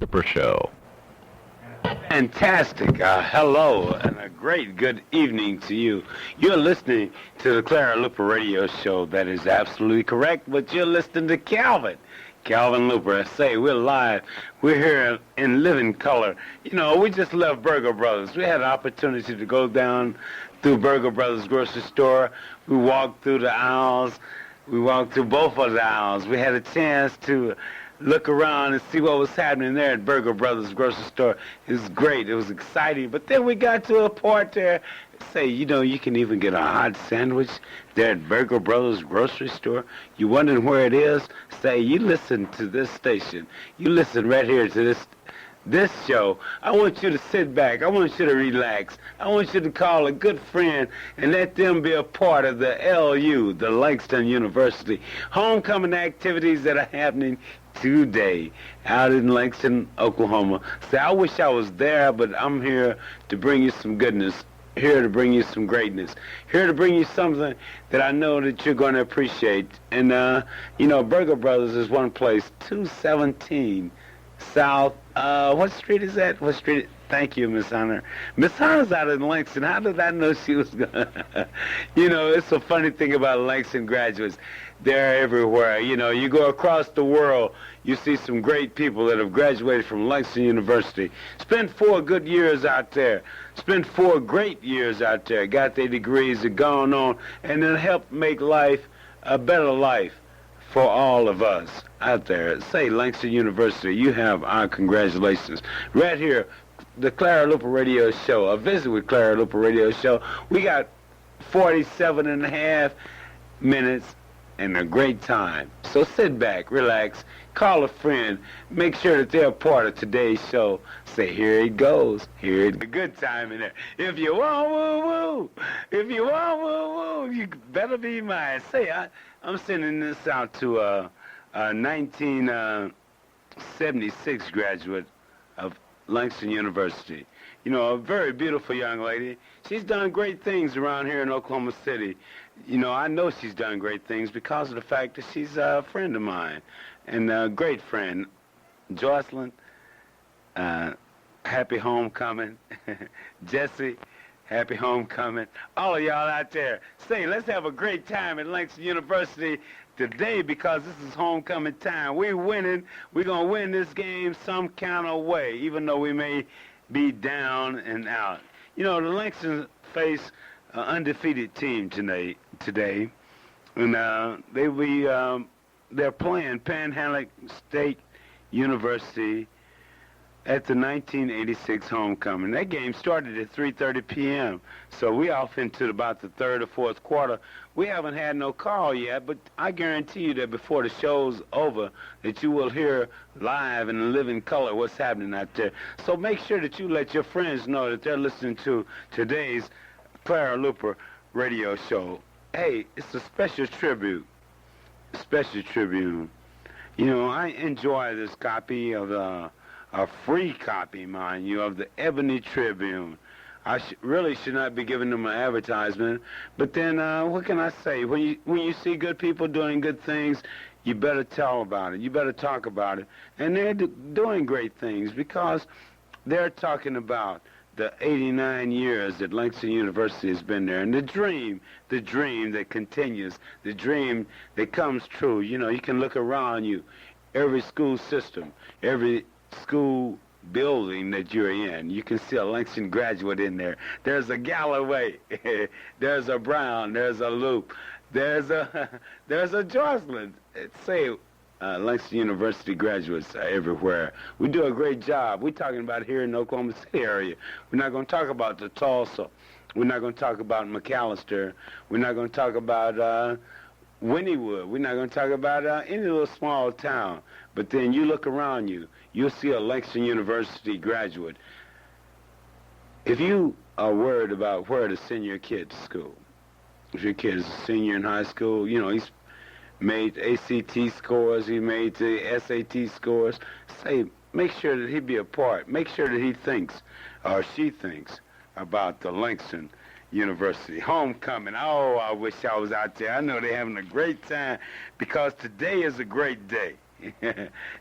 Luper Show. Fantastic. Hello and a great good evening to you. You're listening to the Clara Luper radio show. That is absolutely correct, but you're listening to Calvin Luper. I say we're live. We're here in living color. You know, we just left Burger Brothers. We had an opportunity to go down through Burger Brothers grocery store. We walked through the aisles. We walked through both of the aisles. We had a chance to look around and see what was happening there at Burger Brothers grocery store. It was great. It was exciting. But then we got to a part there, say, you know, you can even get a hot sandwich there at Burger Brothers grocery store. You wondering where it is? Say, you listen to this station. You listen right here to this show. I want you to sit back. I want you to relax. I want you to call a good friend and let them be a part of the LU, the Langston University homecoming activities that are happening today out in Langston, Oklahoma. Say, I wish I was there, but I'm here to bring you some goodness, here to bring you some greatness, here to bring you something that I know that you're going to appreciate. And, you know, Burger Brothers is one place, 217 South, what street is that? What street? Thank you, Miss Hunter. Miss Hunter's out in Langston. How did I know she was going to? You know, it's a funny thing about Langston graduates. They're everywhere. You know, you go across the world, you see some great people that have graduated from Langston University. Spent 4 good years out there. Spent 4 great years out there. Got their degrees, have gone on, and then helped make life a better life for all of us out there. Say, Langston University, you have our congratulations. Right here, the Clara Luper radio show, a visit with Clara Luper radio show. We got 47 and a half minutes and a great time. So sit back, relax, call a friend, make sure that they're a part of today's show. Say, here it goes, here it goes. A good time in there. If you want woo-woo, if you want woo-woo, you better be mine. Say, I'm sending this out to a 1976 graduate of Langston University. You know, a very beautiful young lady. She's done great things around here in Oklahoma City. You know, I know she's done great things because of the fact that she's a friend of mine and a great friend. Jocelyn, happy homecoming. Jesse, happy homecoming. All of y'all out there, say, let's have a great time at Langston University today because this is homecoming time. We're winning. We're going to win this game some kind of way, even though we may be down and out. You know, the Langston face an undefeated team today, and they're playing Panhandle State University at the 1986 homecoming. That game started at 3:30 p.m., so we off into about the third or fourth quarter. We haven't had no call yet, but I guarantee you that before the show's over, that you will hear live and live in color what's happening out there. So make sure that you let your friends know that they're listening to today's Clara Luper radio show. Hey, it's a special tribute. You know, I enjoy this copy of a free copy, mind you, of the Ebony Tribune. I really should not be giving them an advertisement, but then what can I say? When you see good people doing good things, you better tell about it. You better talk about it. And they're doing great things because they're talking about the 89 years that Langston University has been there, and the dream that continues, the dream that comes true. You know, you can look around you, every school system, every school building that you're in, you can see a Langston graduate in there. There's a Galloway, there's a Brown, there's a Loop, there's a Jocelyn. Say, Langston University graduates are everywhere. We do a great job. We're talking about here in the Oklahoma City area. We're not going to talk about the Tulsa. We're not going to talk about McAllister. We're not going to talk about Wynnewood. We're not going to talk about any little small town. But then you look around you, you'll see a Langston University graduate. If you are worried about where to send your kid to school, if your kid is a senior in high school, you know, he's made ACT scores, he made the SAT scores, say, make sure that he be a part. Make sure that he thinks, or she thinks, about the Langston University homecoming. Oh, I wish I was out there. I know they're having a great time because today is a great day.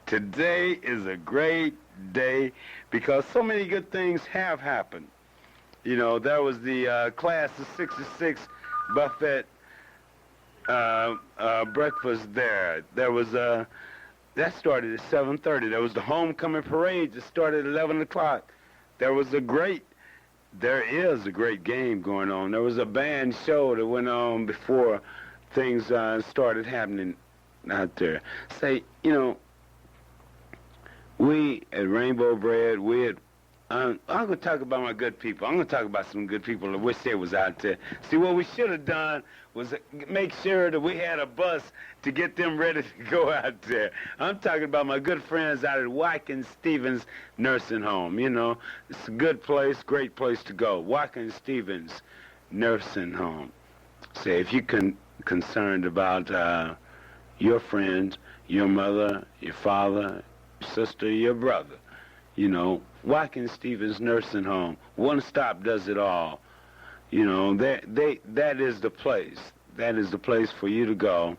Today is a great day because so many good things have happened. You know, there was the class of 66 buffet breakfast there. There was that started at 7:30. There was the homecoming parade that started at 11 o'clock. There is a great game going on. There was a band show that went on before things started happening out there. Say, you know, we at Rainbow Bread, I'm going to talk about my good people. I'm going to talk about some good people that wish they was out there. See, what we should have done was make sure that we had a bus to get them ready to go out there. I'm talking about my good friends out at Watkins Stevens Nursing Home. You know, it's a good place, great place to go. Watkins Stevens Nursing Home. Say, if you're concerned about your friends, your mother, your father, your sister, your brother, you know, Watkins Stevens Nursing Home, one stop does it all. You know, that is the place. That is the place for you to go,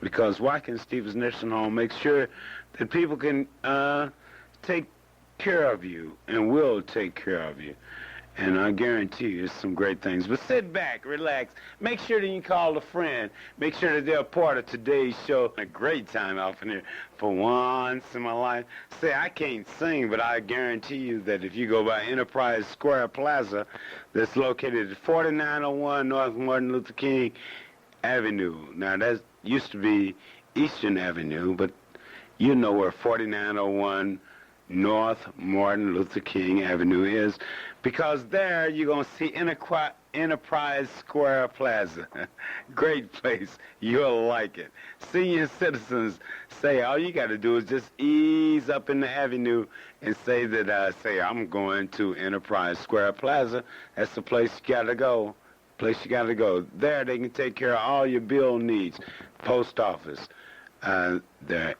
because Watkins Stevens Nursing Home makes sure that people can take care of you and will take care of you. And I guarantee you it's some great things. But sit back, relax. Make sure that you call a friend. Make sure that they're a part of today's show. A great time out in here for once in my life. Say, I can't sing, but I guarantee you that if you go by Enterprise Square Plaza, that's located at 4901 North Martin Luther King Avenue. Now, that used to be Eastern Avenue, but you know where 4901 North Martin Luther King Avenue is, because there you're going to see Enterprise Square Plaza. Great place. You'll like it. Senior citizens say all you got to do is just ease up in the avenue and say that, I'm going to Enterprise Square Plaza. That's the place you got to go. There they can take care of all your bill needs. Post office, their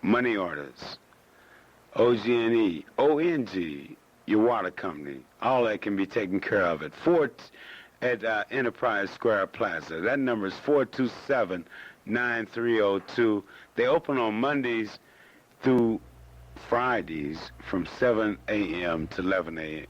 money orders, OG&E, ONG, your water company, all that can be taken care of at Enterprise Square Plaza. That number is 427-9302. They open on Mondays through Fridays from 7 a.m. to 11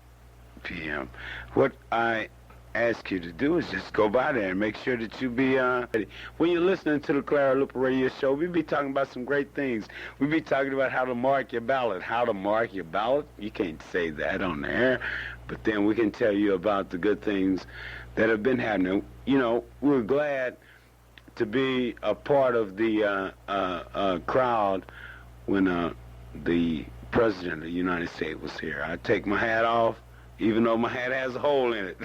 p.m. What I ask you to do is just go by there and make sure that you be ready. When you're listening to the Clara Luper Radio Show, we be talking about some great things. We be talking about how to mark your ballot. How to mark your ballot? You can't say that on the air, but then we can tell you about the good things that have been happening. You know, we're glad to be a part of the crowd when the President of the United States was here. I take my hat off, even though my hat has a hole in it.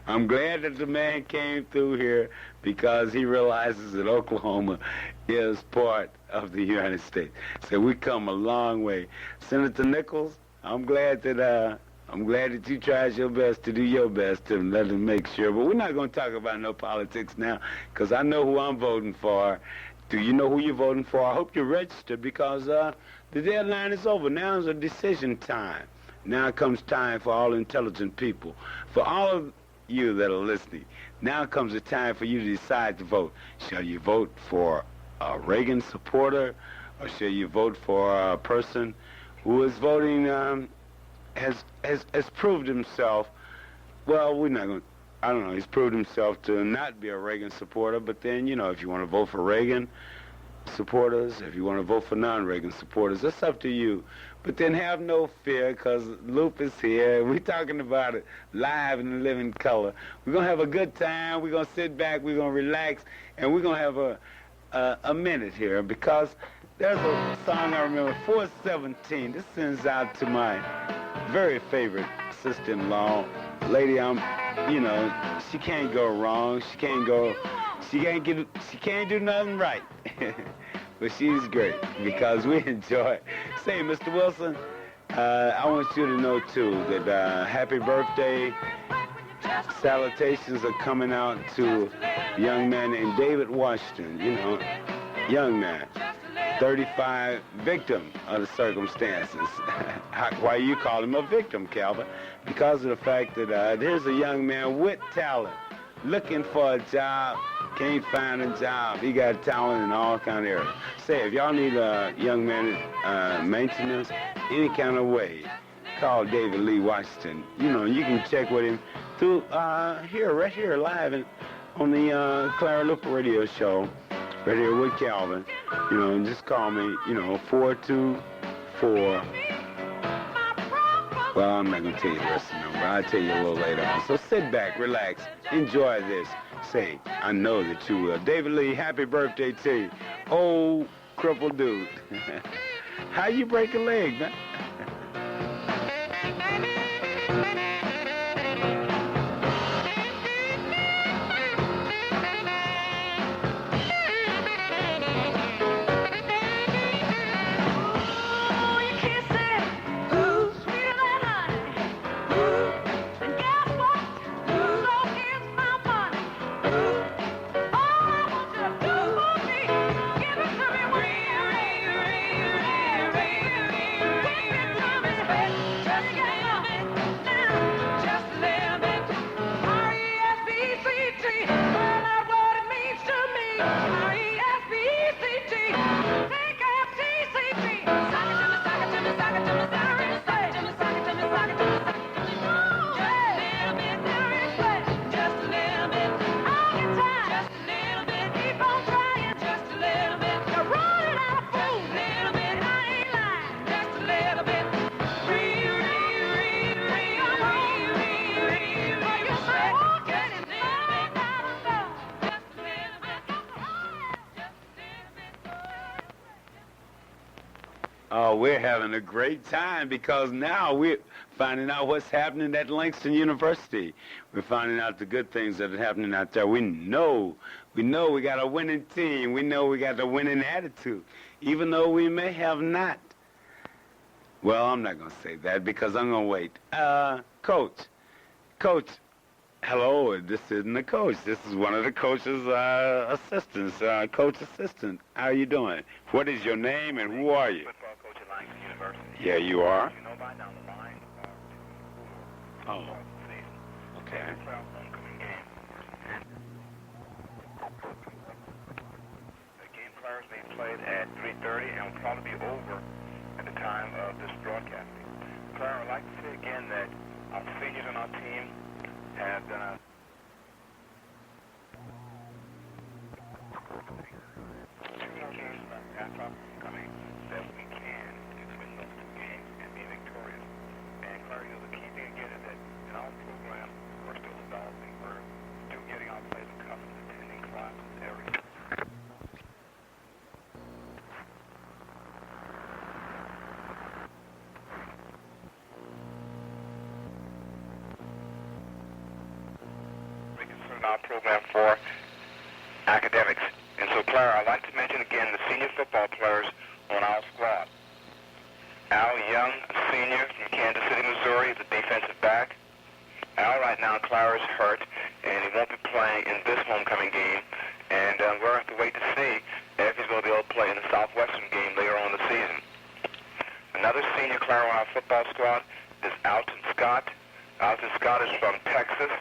I'm glad that the man came through here because he realizes that Oklahoma is part of the United States. So we come a long way. Senator Nichols, I'm glad that you tried your best to do your best to let them make sure. But we're not going to talk about no politics now, because I know who I'm voting for. Do you know who you're voting for? I hope you're registered, because the deadline is over. Now is a decision time. Now comes time for all intelligent people. For all of you that are listening, now comes the time for you to decide to vote. Shall you vote for a Reagan supporter, or shall you vote for a person who is voting, has proved himself, well, we're not going to, I don't know, he's proved himself to not be a Reagan supporter, but then, you know, if you want to vote for Reagan supporters, if you want to vote for non-Reagan supporters, that's up to you. But then have no fear, because Loop is here. We're talking about it live in living color. We're going to have a good time. We're going to sit back. We're going to relax. And we're going to have a minute here, because there's a song I remember, 417. This sends out to my very favorite sister-in-law. Lady, you know, she can't go wrong. She can't do nothing right. But she's great, because we enjoy it. Say, Mr. Wilson, I want you to know, too, that happy birthday salutations are coming out to a young man named David Washington, you know, young man, 35, victim of the circumstances. Why you call him a victim, Calvin? Because of the fact that there's a young man with talent looking for a job, can't find a job. He got talent in all kind of areas. Say, if y'all need a young man maintenance, any kind of way, call David Lee Washington. You know, you can check with him through right here, live on the Clara Luper radio show, right here with Calvin. You know, and just call me, 424. Well, I'm not going to tell you the rest of the number. I'll tell you a little later on. So sit back, relax, enjoy this. Say, I know that you will. David Lee, happy birthday to you. Old crippled dude. How you break a leg, man? Oh, we're having a great time because now we're finding out what's happening at Langston University. We're finding out the good things that are happening out there. We know we got a winning team. We know we got a winning attitude, even though we may have not. Well, I'm not going to say that because I'm going to wait. Coach, hello, this isn't the coach. This is one of the coach's assistants, coach assistant. How are you doing? What is your name and who are you? Football coach at Langston University. Yeah, you are? You know by down the line. Oh, okay. Homecoming game. The game Clara's being played at 3:30 and will probably be over at the time of this broadcasting. Clara, I'd like to say again that our seniors on our team have done a coming that we can win those two games and be victorious. And Clara, the key thing again is that in our program, we're still developing. We're still getting our players accustomed to attending classes every day. Our program for academics. And so, Clara, I'd like to mention again the senior football players on our squad. Al Young, a senior from Kansas City, Missouri, is a defensive back. Al right now, Clara's hurt, and he won't be playing in this homecoming game. And we're going to have to wait to see if he's going to be able to play in the Southwestern game later on in the season. Another senior Clara on our football squad is Alton Scott. Alton Scott is from Texas.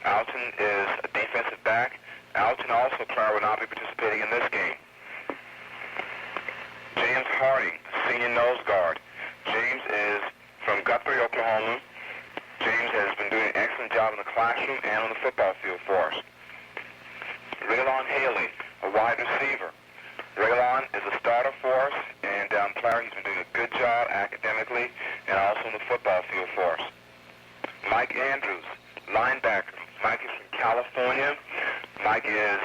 Alton is a defensive back. Alton also, Clara, will not be participating in this game. James Harding, senior nose guard. James is from Guthrie, Oklahoma. James has been doing an excellent job in the classroom and on the football field for us. Raylon Haley, a wide receiver. Raylon is a starter for us, and Clara, he's been doing a good job academically and also on the football field for us. Mike Andrews, linebacker. Mike is from California. Mike is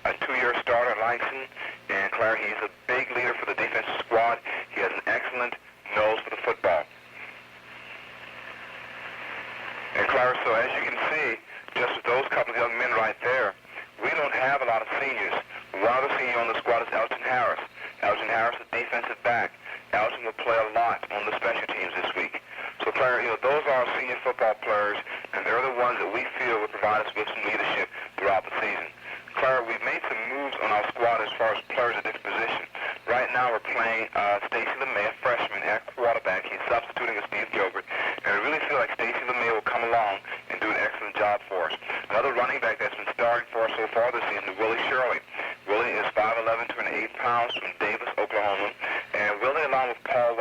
a 2-year starter at Langston, and Clara, he's a big leader for the defensive squad. He has an excellent nose for the football. And Clara, so as you can see, just with those couple of young men right there, we don't have a lot of seniors. One other senior on the squad is Elton Harris. Elton Harris, a defensive back. Elton will play a lot on the special teams this week. So, Clara, those are our senior football players, and they're the ones that we feel will provide us with some leadership throughout the season. Clara, we've made some moves on our squad as far as players at this position. Right now, we're playing Stacy LeMay, a freshman, at quarterback. He's substituting with Steve Gilbert, and I really feel like Stacy LeMay will come along and do an excellent job for us. Another running back that's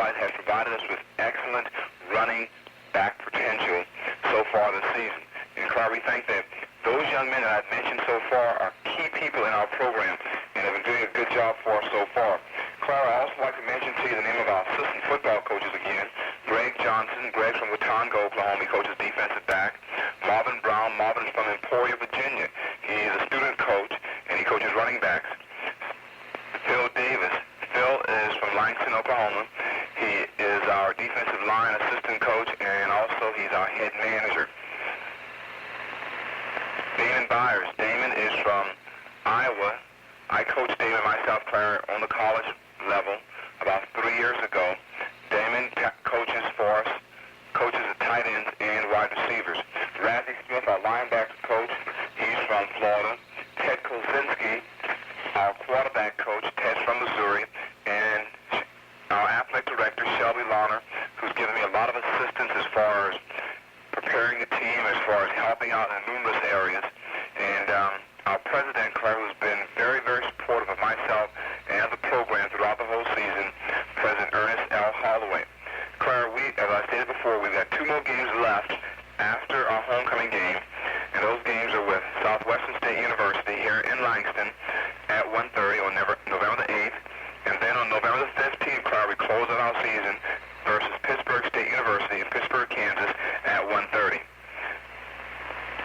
guys have provided us with excellent running back potential so far this season. And Clara, we think that those young men that I've mentioned so far are key people in our program and have been doing a good job for us so far. Clara, I'd also like to mention to you the name of our assistant football coaches again. Greg Johnson. Greg's from Watonga, Oklahoma. He coaches defensive back. Marvin Brown. Marvin is from Emporia, Virginia. He is a student coach, and he coaches running backs. Phil Davis. Phil is from Langston, Oklahoma. He is our defensive line assistant coach, and also he's our head manager. Damon Byers. Damon is from Iowa. I coached Damon myself, Clara, on the college level about 3 years ago. Damon coaches for us, coaches the tight ends and wide receivers. Razzie Smith, our linebacker coach, he's from Florida. Ted Kozinski, our quarterback coach, Ted's from Missouri. And our athletic director, Shelby Launer, who's given me a lot of assistance as far as preparing the team, as far as helping out in numerous areas. And our president, Clara, who's been very, very supportive of myself and the program throughout the whole season, President Ernest L. Holloway. Clara, as I stated before, we've got 2 more games left after our homecoming game, and those games are with Southwestern State University here in Langston at 1:30 on November the 8th, and then on November the 15th, Clara, we close out our season versus Pittsburgh State University in Pittsburgh, Kansas at 1:30.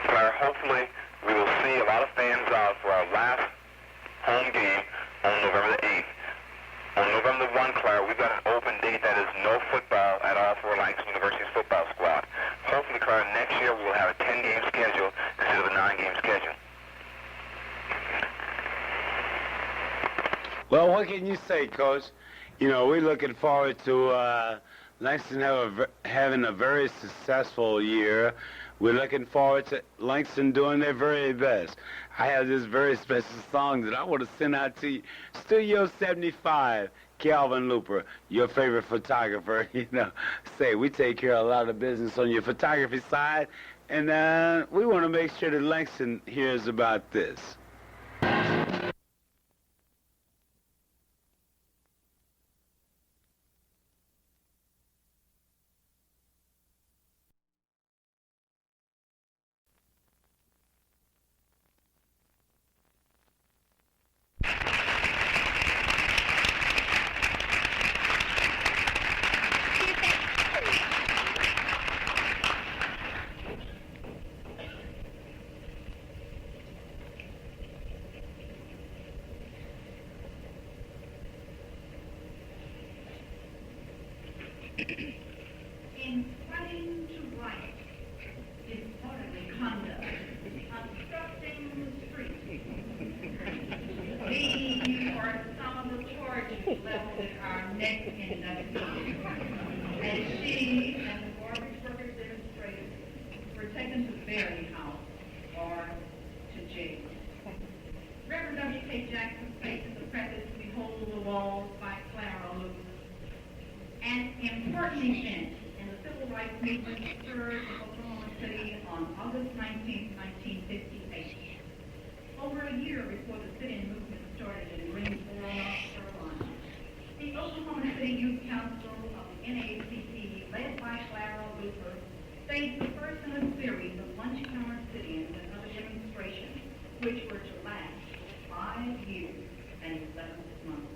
Clara, hopefully we will see a lot of fans out for our last home game on November the 8th. On November the 1, Clara, we've got an open date that is no football at all for Langston University's football squad. Hopefully, Clara, next year we will have a 10-game schedule instead of a 9-game schedule. Well, what can you say, Coach? You know, we're looking forward to Langston having a very successful year. We're looking forward to Langston doing their very best. I have this very special song that I want to send out to you. Studio 75, Calvin Luper, your favorite photographer. You know, say we take care of a lot of business on your photography side, and we want to make sure that Langston hears about this. Inciting to riot, disorderly conduct, obstructing the streets. These are some of the charges leveled at our next inductee, as she and the garbage workers demonstrators were taken to Berry House or to jail. Reverend W.K. Jackson states in the preface, "Behold the Walls" by Clara Luper. An important event in the civil rights movement occurred in Oklahoma City on August 19, 1958. Over a year before the sit-in movement started in Greensboro, North Carolina, the Oklahoma City Youth Council of the NAACP, led by Clara Luper, staged the first in a series of lunch-hour sit-ins and other demonstrations, which were to last 5 years and 11 months.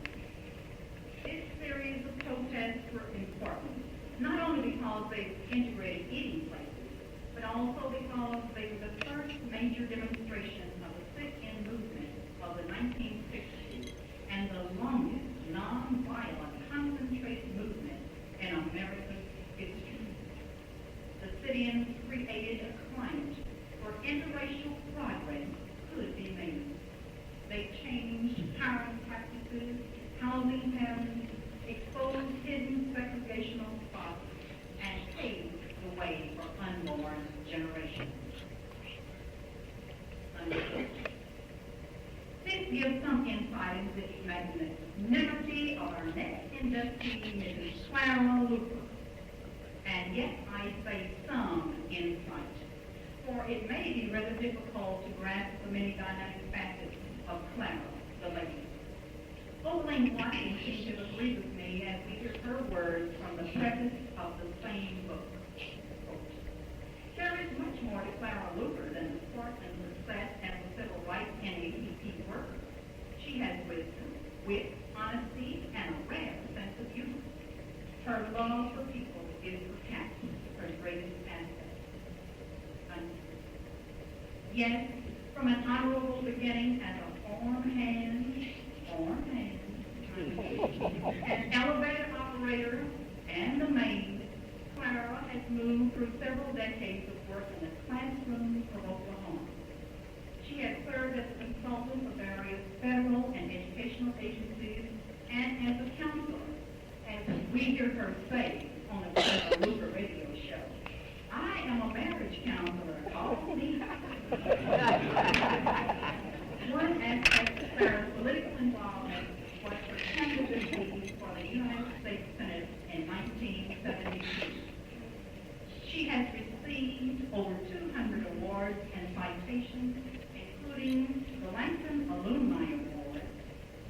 This series of protests were important, not only because they integrated eating places, but also because they were the first major demonstration of the sit-in movement of the 1960s and the longest non-violent concentrated movement in American history. The sit-ins created a climate where interracial progress could be made. They changed hiring practices, housing patterns, exposed hidden segregational spots, and paved the way for unborn generations. This gives some insight into the magnanimity of our next inductee, Mrs. Clara Luper. And yet I say some insight, for it may be rather difficult to grasp the many dynamic facets of Clara, the lady. Oling Watson seems to agree with me as we hear her words from from the preface of the same book. Quote, there is much more to Clara Luper than the support and success as a civil rights NAACP worker. She has wisdom, wit, honesty, and a rare sense of humor. Her love for people is perhaps her greatest asset. Yes, from an honorable beginning as a farmhand, an elevator operator, and a maid, Clara has moved through several decades of work in the classrooms of Oklahoma. She has served as a consultant for various federal and educational agencies and as a counselor, as we hear her say on the Clara Luper radio show. I am a marriage counselor, call me. One aspect of Clara's political involvement was her candidacy for the United States Senate in 1972. She has received over 200 awards and citations, including the Langston Alumni Award,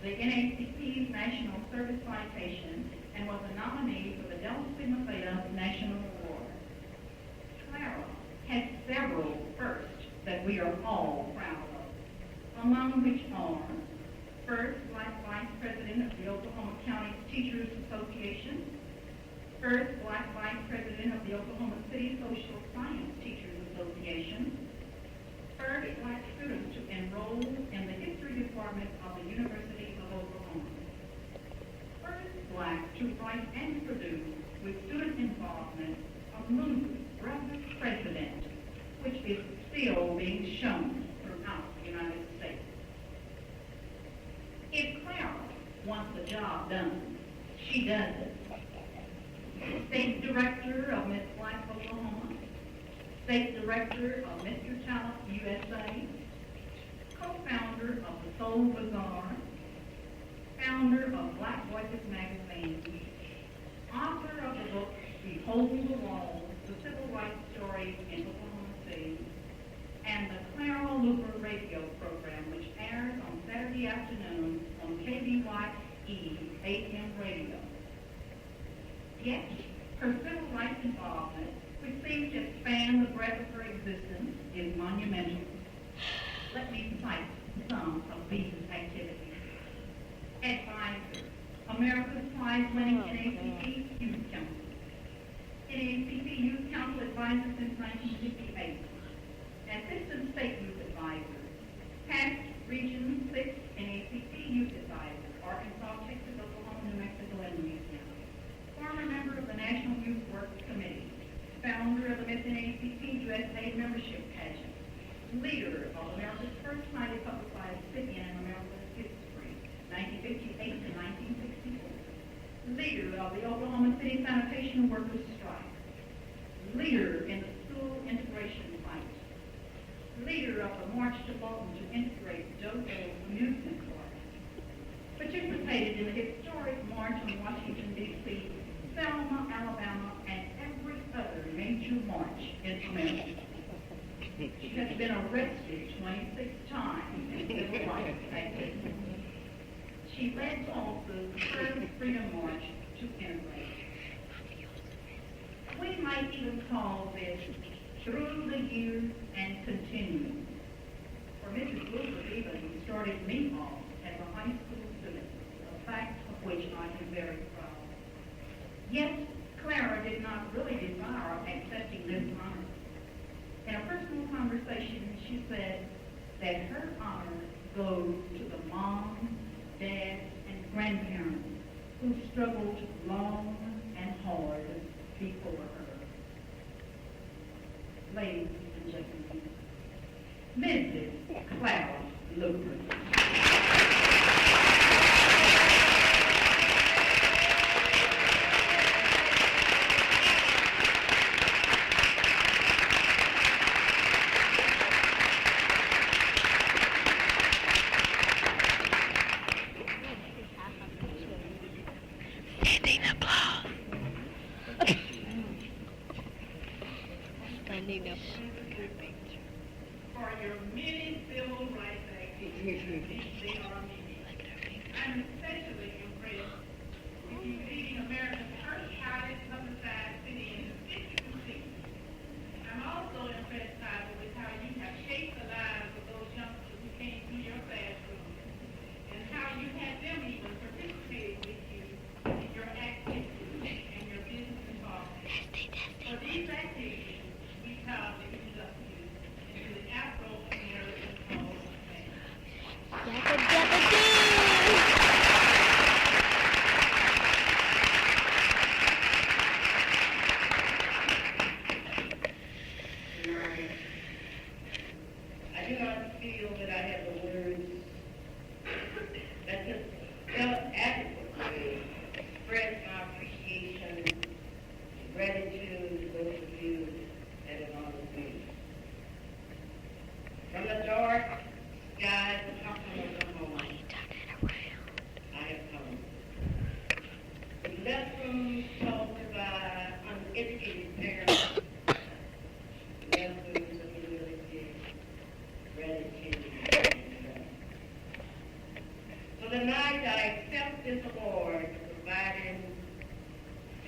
the NAACP's National Service Citation, and was a nominee for the Delta Sigma Theta National Award. Clara has several firsts that we are all proud of, among which are first Black Vice President of the Oklahoma County Teachers Association, first Black Vice President of the Oklahoma City Social Science Teachers Association, first Black student to enroll in the History Department of the University of Oklahoma, first Black to write and produce with student involvement a movie, Brother President, which is still being shown throughout the United States. If Clara wants the job done, she does it. State Director of Miss Black Oklahoma, State Director of Mr. Talent USA, co-founder of the Soul Bazaar, founder of Black Voices Magazine, author of the book Behold the Walls, the Civil Rights Story in Oklahoma City, and the Clara Luper radio program, which airs on Saturday afternoons on KBYE AM radio. Yet, her civil rights involvement, which seems to expand the breadth of her existence, is monumental. Let me cite some of these activities. Advisor, America's prize-winning NAACP Youth Council. NAACP Youth Council advisor since 1958. Assistant State Youth Advisor. Past Region 6 NAACP Youth Advisor, Arkansas, Texas, Oklahoma, New Mexico, and Louisiana. Former member of the National Youth Work Committee. Founder of the Miss NAACP USA Membership Pageant. Leader of America's first highly publicized city in America's history, 1958 to 1964. Leader of the Oklahoma City Sanitation Workers Strike. Leader in the school integration fight. Leader of the March to Bolton to integrate JoJo amusement parks. Participated in the historic March on Washington, D.C., Selma, Alabama, and every other major march in America. She has been arrested 26 times in civil rights activities. She led Tulsa's first Freedom March to integrate. We might even call this through the years and continuing. For Mrs. Luper even started me off as a high school student, a fact of which I am very proud. Yet, Clara did not really desire accepting this honor. In a personal conversation, she said that her honor goes to the moms, dads, and grandparents who struggled long and hard before her. Ladies and gentlemen, Mrs. Clara Luper. For your many civil rights activities, they are many. I'm especially impressed with you leading America's first pilot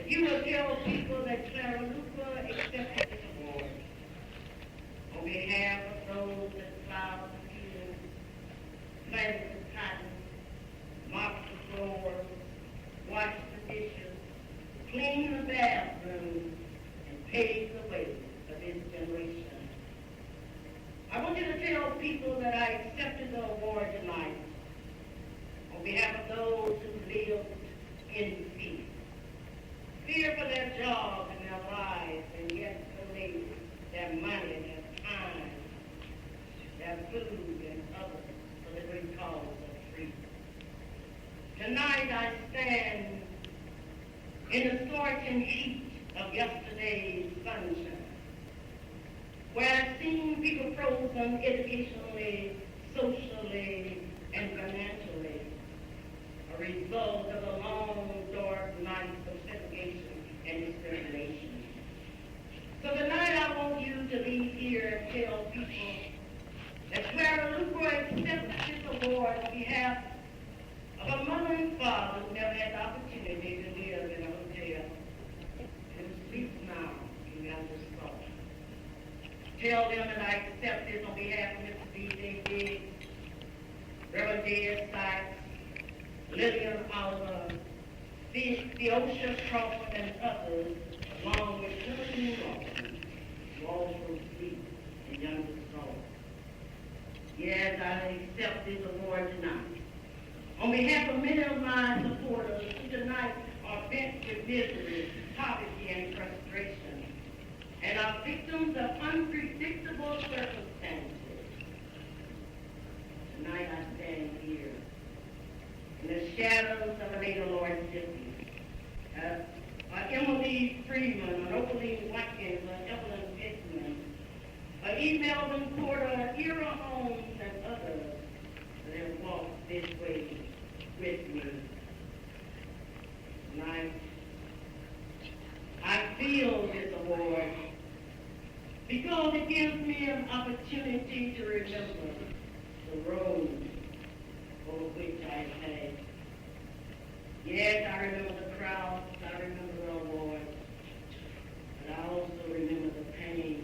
you will tell people that Clara Luper accepted this award on behalf of those that plow the fields, plant the cotton, mop the floor, wash the dishes, clean the bathroom, and pave the way for this generation. I want you to tell people that I accepted the award tonight on behalf of those who live in fear. Fear for their jobs and their lives, and yet believe their money, their time, their food, and others for the great cause of freedom. Tonight I stand in the scorching heat of yesterday's sunshine, where I've seen people frozen educationally, socially, and financially, a result of the long, dark nights of segregation and discrimination. So tonight I want you to leave here and tell people that Clara Luper accepts this award on behalf of a mother and father who never had the opportunity to live in a hotel, who sleeps now in Youngest Salt. Tell them that I accept this on behalf of Mr. D.J. Diggs, Reverend Dead Sykes, Lillian Oliver, Theosia Crawford, and others, along with Timothy Lawson, who also sleep in Youngest Salt. Yes, I accept this award tonight. On behalf of many of my supporters who tonight are bent with misery, poverty, and frustration, and are victims of unpredictable circumstances. Tonight I stand here in the shadows of a later Lord City. Emily Freeman, Opaline Watkins, Evelyn Pittman, E. Melvin Porter, Ira Holmes, and others that have walked this way with me. Tonight, I feel this award because it gives me an opportunity to remember the road over which I passed. Yes, I remember the crowds, I remember the awards, but I also remember the pain,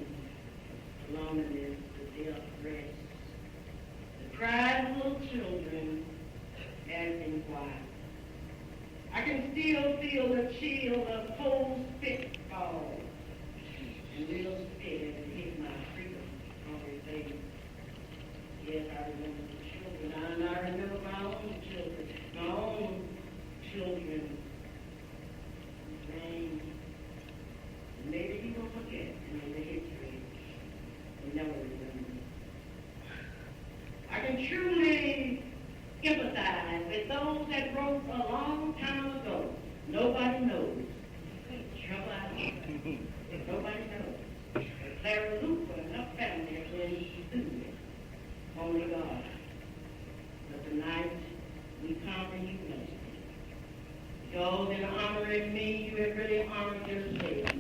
the loneliness, the distress, the cries of little children asking why. I can still feel the chill of cold spitfall and real spit as it hit my freedom on his face. Yes, I remember the children, and I remember my own children, whose names maybe you will forget in the history and never remember. I can truly empathize with those that wrote a long time ago. Nobody knows. Trouble I know. Nobody knows. But Clara Luper and her family have been through it. Only God. But tonight, we come to you blessed. Because in honoring me, you have really honored yourselves.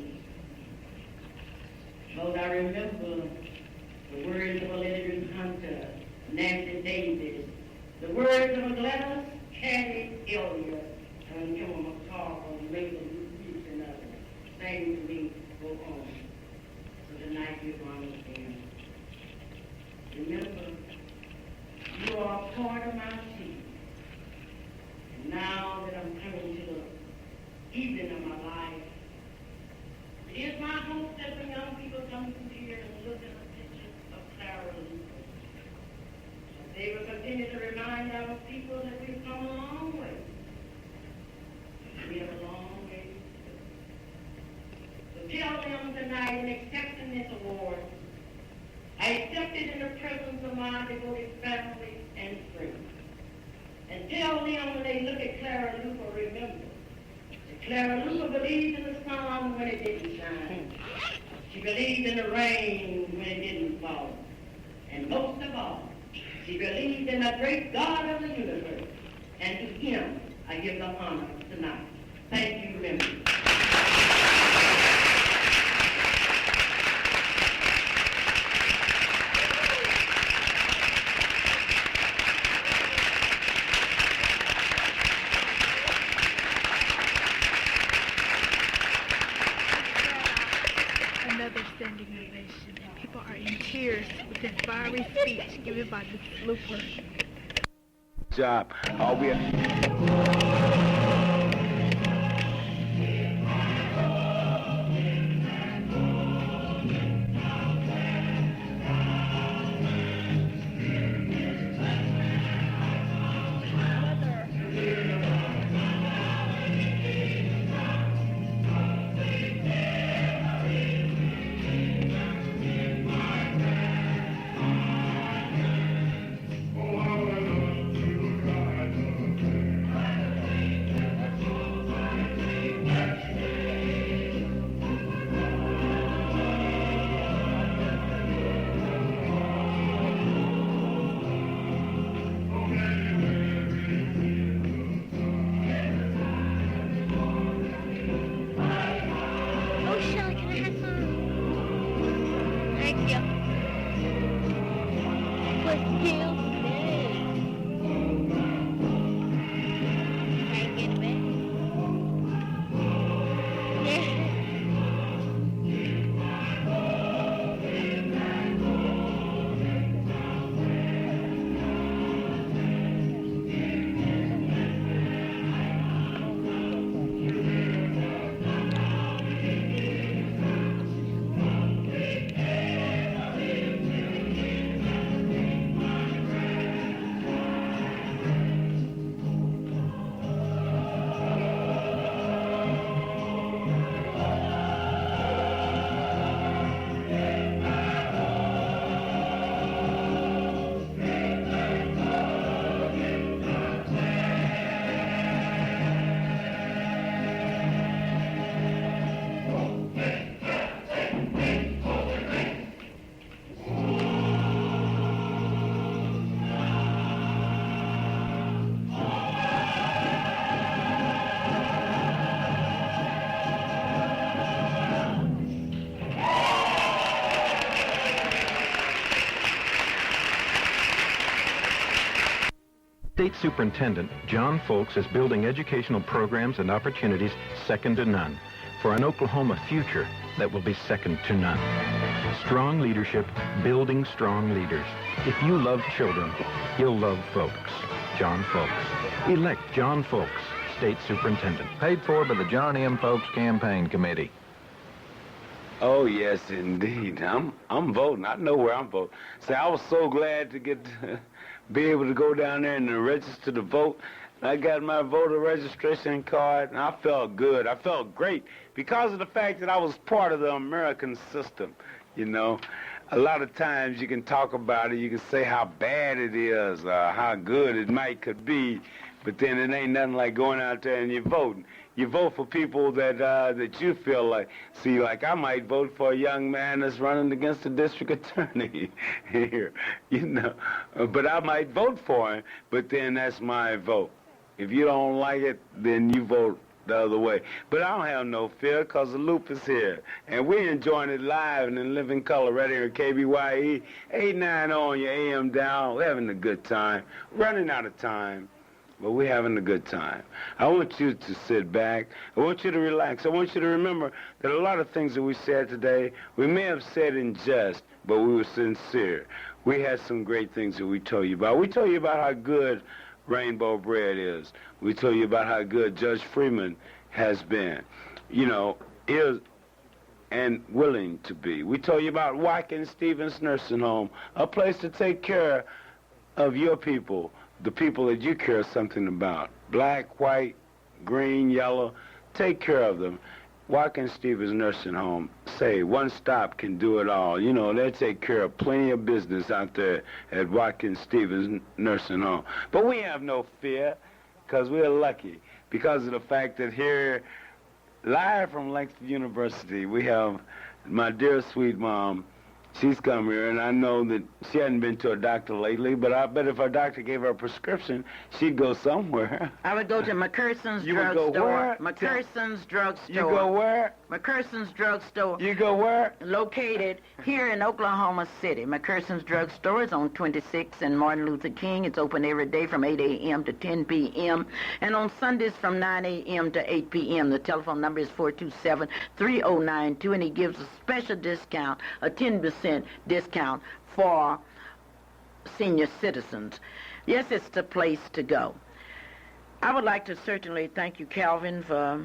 Lord, I remember the words of a Elizabeth Hunter, Nancy Davis, the words of a Gladys Caddy Elliott, and Emma McCarville, Mabel Ruth, and others, saying to me, go on. So tonight you've honored them. Remember, you are a part of my team. And now that I'm coming to the evening of my life, it is my hope that when young people come through here and look at the pictures of Clara Luper, they will continue to remind our people that we've come a long way. We have a long way to go. So tell them tonight in accepting this award, I accept it in the presence of my devoted family and friends. And tell them when they look at Clara Luper, remember that Clara Luper believed in the sun when it didn't shine. She believed in the rain when it didn't fall. And most of all, she believed in the great God of the universe. And to him, I give the honor tonight. Thank you, members. organization. People are in tears with this fiery speech given by Ms. Luper. Job. All we State Superintendent John Folks is building educational programs and opportunities second to none for an Oklahoma future that will be second to none. Strong leadership, building strong leaders. If you love children, you'll love Folks. John Folks. Elect John Folks, State Superintendent. Paid for by the John M. Folks Campaign Committee. Oh, yes, indeed. I'm voting. I know where I'm voting. See, I was so glad to get to be able to go down there and register to vote. I got my voter registration card, and I felt good. I felt great because of the fact that I was part of the American system, you know. A lot of times you can talk about it, you can say how bad it is, how good it could be, but then it ain't nothing like going out there and you're voting. You vote for people that you feel like. See, like I might vote for a young man that's running against the district attorney here, you know. But I might vote for him, but then that's my vote. If you don't like it, then you vote the other way. But I don't have no fear because the Loop is here. And we're enjoying it live and in living color right here at KBYE. 89 on your AM down. We're having a good time. Running out of time. But we're having a good time. I want you to sit back. I want you to relax. I want you to remember that a lot of things that we said today, we may have said in jest, but we were sincere. We had some great things that we told you about. We told you about how good Rainbow Bread is. We told you about how good Judge Freeman has been, you know, is and willing to be. We told you about Watkins Stevens Nursing Home, a place to take care of your people, the people that you care something about. Black, white, green, yellow, take care of them. Watkins Stevens Nursing Home, say one stop can do it all. You know, they take care of plenty of business out there at Watkins Stevens Nursing Home. But we have no fear because we're lucky because of the fact that here, live from Langston University, we have my dear sweet mom. She's come here, and I know that she hadn't been to a doctor lately, but I bet if her doctor gave her a prescription, she'd go somewhere. I would go to McCurson's You would drugstore. go where? McCurson's drugstore. You go where? McPherson's Drugstore. You go where? Located here in Oklahoma City. McPherson's Drugstore is on 26th and Martin Luther King. It's open every day from 8 a.m. to 10 p.m. and on Sundays from 9 a.m. to 8 p.m. The telephone number is 427-3092, and he gives a special discount, a 10% discount for senior citizens. Yes, it's the place to go. I would like to certainly thank you, Calvin, for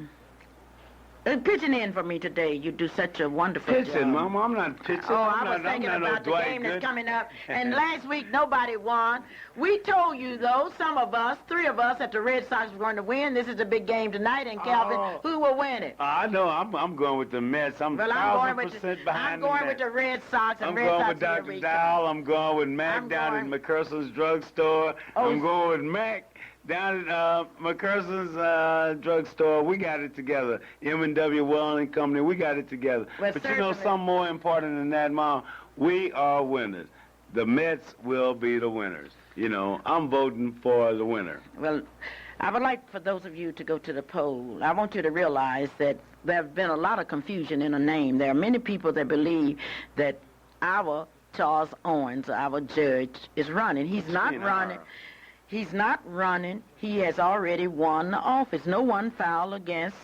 pitching in for me today. You do such a wonderful job. Pitching, Mama. I'm not pitching. Oh, I was thinking about the game that's coming up. And last week, nobody won. We told you, though, some of us, 3 of us, that the Red Sox were going to win. This is a big game tonight. And, Calvin, who will win it? I know. I'm going with the Mets. I'm 1,000% behind the Mets. I'm going with the Red Sox. And I'm Red going Sox with Dr. Dial. I'm going with Mac down at McPherson's Drugstore. I'm going with Mac down at McPherson's Drugstore. We got it together. M&W Welding Company, we got it together. Well, but you know something more important than that, Mom? We are winners. The Mets will be the winners. You know, I'm voting for the winner. Well, I would like for those of you to go to the poll. I want you to realize that there have been a lot of confusion in a name. There are many people that believe that our Charles Owens, our judge, is running. He's not running. He's not running. He has already won the office. No one filed against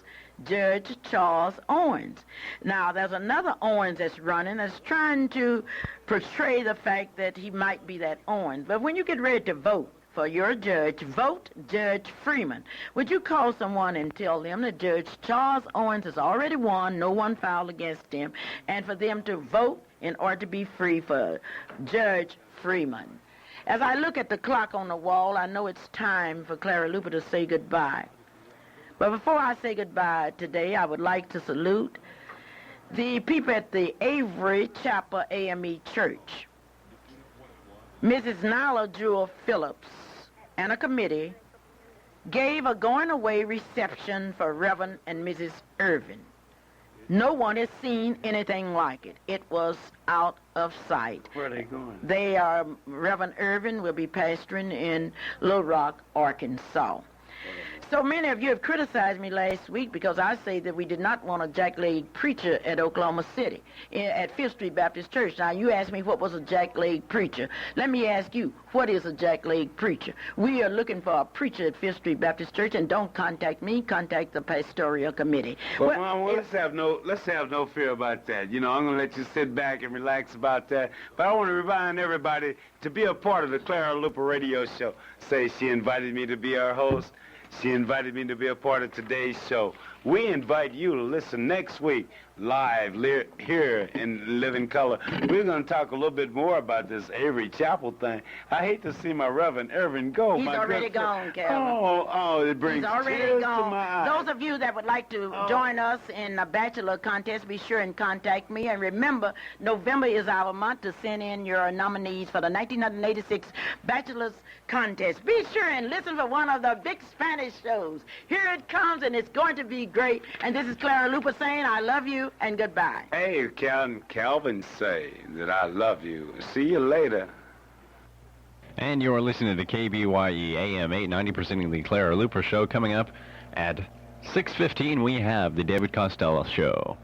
Judge Charles Owens. Now, there's another Owens that's running that's trying to portray the fact that he might be that Owens. But when you get ready to vote for your judge, vote Judge Freeman. Would you call someone and tell them that Judge Charles Owens has already won, no one filed against him, and for them to vote in order to be free for Judge Freeman? As I look at the clock on the wall, I know it's time for Clara Luper to say goodbye. But before I say goodbye today, I would like to salute the people at the Avery Chapel AME Church. Mrs. Nyla Jewel Phillips and a committee gave a going-away reception for Reverend and Mrs. Irvin. No one has seen anything like it. It was out of sight. Where are they going? Reverend Irvin will be pastoring in Little Rock, Arkansas. So many of you have criticized me last week because I say that we did not want a jackleg preacher at Oklahoma City, at Fifth Street Baptist Church. Now, you asked me what was a jackleg preacher. Let me ask you, what is a jackleg preacher? We are looking for a preacher at Fifth Street Baptist Church, and don't contact me, contact the pastoral committee. Well, Mom, let's have no fear about that. You know, I'm going to let you sit back and relax about that. But I want to remind everybody to be a part of the Clara Luper radio show. Say she invited me to be her host. She invited me to be a part of today's show. We invite you to listen next week live here in Living Color. We're going to talk a little bit more about this Avery Chapel thing. I hate to see my Reverend Irvin go. He's already gone, Calvin. It brings tears to my eyes. Those of you that would like to join us in a bachelor contest, be sure and contact me. And remember, November is our month to send in your nominees for the 1986 Bachelor's Contest. Be sure and listen for one of the big Spanish shows. Here it comes, and it's going to be great. And this is Clara Luper saying I love you and goodbye. Hey, Calvin say that I love you. See you later. And you're listening to KBYE AM 890 presenting the Clara Luper Show. Coming up at 6:15, we have the David Costello Show.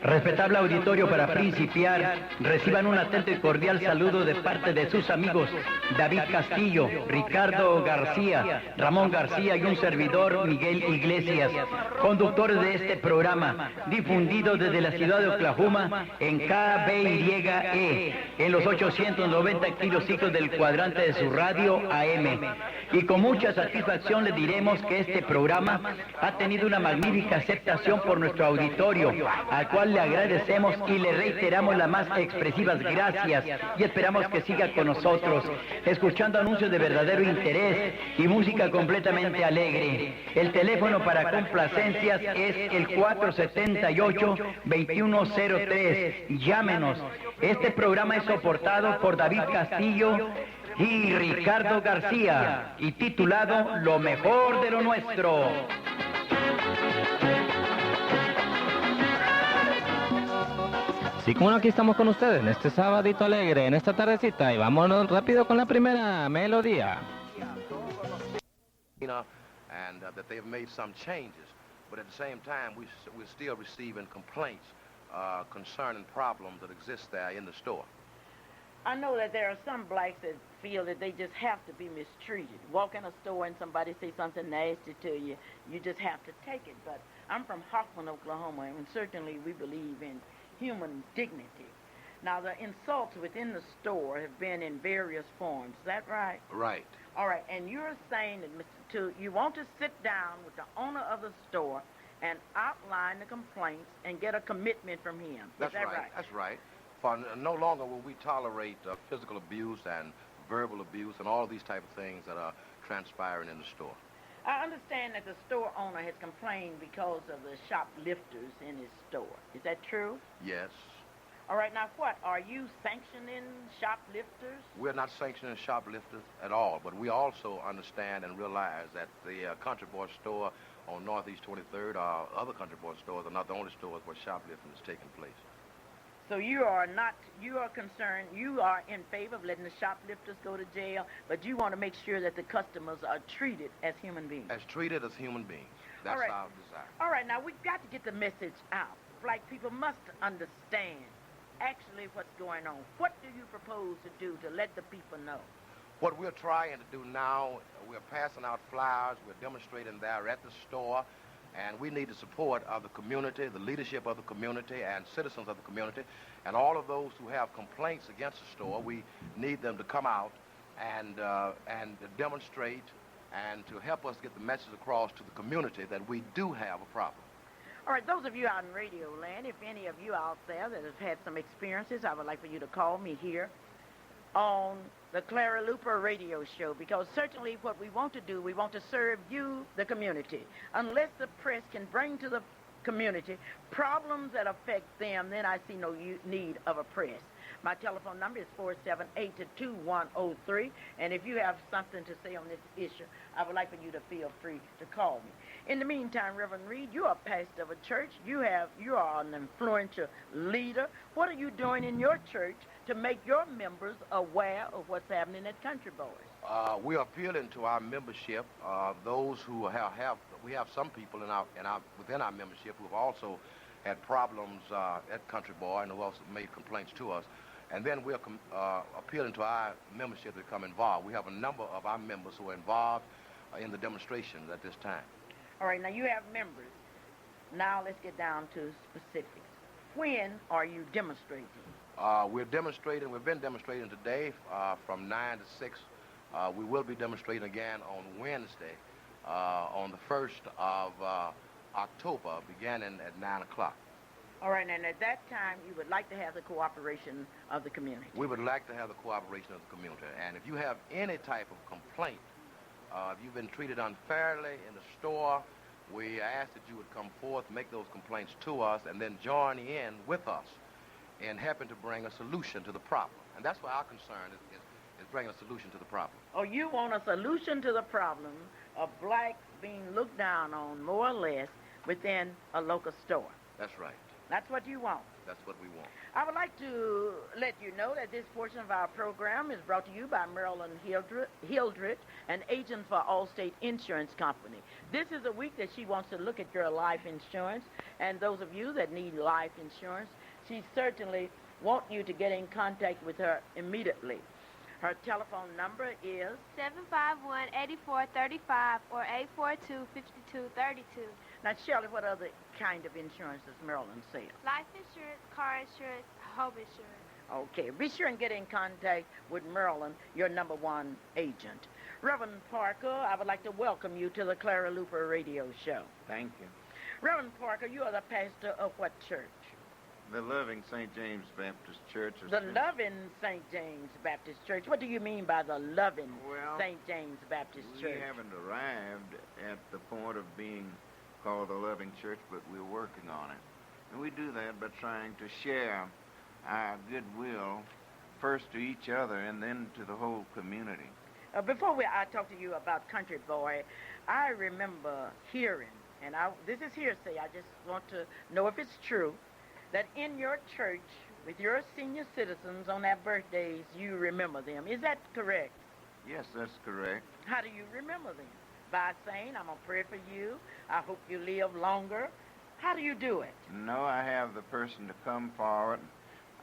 Respetable auditorio, para principiar, reciban un atento y cordial saludo de parte de sus amigos David Castillo, Ricardo García, Ramón García y un servidor, Miguel Iglesias, conductores de este programa, difundido desde la ciudad de Oklahoma en KBYE, en los 890 kilociclos del cuadrante de su radio AM. Y con mucha satisfacción le diremos que este programa ha tenido una magnífica aceptación por nuestro auditorio, al cual le agradecemos y le reiteramos las más expresivas gracias y esperamos que siga con nosotros, escuchando anuncios de verdadero interés y música completamente alegre. El teléfono para complacencias es el 478-2103. Llámenos. Este programa es soportado por David Castillo y Ricardo García y titulado Lo mejor de lo nuestro. Sí, como no, aquí estamos con ustedes en este sabadito alegre, en esta tardecita, y vámonos rápido con la primera melodía. And that they have made some changes, but at the same time, we're still receiving complaints concerning problems that exist there in the store. I know that there are some blacks that feel that they just have to be mistreated. Walk in a store and somebody say something nasty to you, you just have to take it. But I'm from Hoffman, Oklahoma, and certainly we believe in human dignity. Now, the insults within the store have been in various forms. Is that right? Right. All right, and you're saying that, Mr. Tu, you want to sit down with the owner of the store and outline the complaints and get a commitment from him. That's Is that right. That's right. For no longer will we tolerate physical abuse and verbal abuse and all these type of things that are transpiring in the store. I understand that the store owner has complained because of the shoplifters in his store. Is that true? Yes. All right, now what? Are you sanctioning shoplifters? We're not sanctioning shoplifters at all, but we also understand and realize that the Country Boy store on Northeast 23rd or other Country Boy stores are not the only stores where shoplifting is taking place. So you are concerned, you are in favor of letting the shoplifters go to jail, but you want to make sure that the customers are treated as human beings. As treated as human beings. That's our desire. All right, now we've got to get the message out. Black people must understand actually what's going on. What do you propose to do to let the people know? What we're trying to do now, we're passing out flyers, we're demonstrating there at the store, and we need the support of the community, the leadership of the community, and citizens of the community, and all of those who have complaints against the store. We need them to come out and demonstrate and to help us get the message across to the community that we do have a problem. All right, those of you out in Radio Land, if any of you out there that have had some experiences, I would like for you to call me here on the Clara Luper radio show, because certainly what we want to do, we want to serve you, the community. Unless the press can bring to the community problems that affect them, then I see no need of a press. My telephone number is 478-2103, and if you have something to say on this issue, I would like for you to feel free to call me. In the meantime, Reverend Reed, you are pastor of a church. You are an influential leader. What are you doing in your church to make your members aware of what's happening at Country Boys? We are appealing to our membership. Those who we have some people within our membership who have also had problems at Country Boy and who also made complaints to us. And then we're appealing to our membership to become involved. We have a number of our members who are involved in the demonstrations at this time. All right, now you have members. Now let's get down to specifics. When are you demonstrating? We've been demonstrating today from 9 to 6. We will be demonstrating again on Wednesday on the 1st of October, beginning at 9 o'clock. All right, and at that time, you would like to have the cooperation of the community. We would like to have the cooperation of the community. And if you have any type of complaint, if you've been treated unfairly in the store, we ask that you would come forth, make those complaints to us, and then join in with us in helping to bring a solution to the problem. And that's why our concern is bringing a solution to the problem. Oh, you want a solution to the problem of blacks being looked down on, more or less, within a local store. That's right. That's what you want. That's what we want. I would like to let you know that this portion of our program is brought to you by Marilyn Hildreth, an agent for Allstate Insurance Company. This is a week that she wants to look at your life insurance, and those of you that need life insurance, she certainly wants you to get in contact with her immediately. Her telephone number is 751-8435 or 842-5232. Now, Shirley, what other kind of insurance does Maryland sell? Life insurance, car insurance, home insurance. Okay, be sure and get in contact with Maryland, your #1 agent. Reverend Parker, I would like to welcome you to the Clara Luper radio show. Thank you. Reverend Parker, you are the pastor of what church? The Loving St. James Baptist Church. The Loving St. James Baptist Church. What do you mean by the Loving St. James Baptist Church? We haven't arrived at the point of being called the Loving Church, but we're working on it. And we do that by trying to share our goodwill first to each other and then to the whole community. Before I talk to you about Country Boy, I remember hearing, and this is hearsay, I just want to know if it's true, that in your church, with your senior citizens on their birthdays, you remember them. Is that correct? Yes, that's correct. How do you remember them? By saying, I'm going to pray for you, I hope you live longer. How do you do it? No, I have the person to come forward,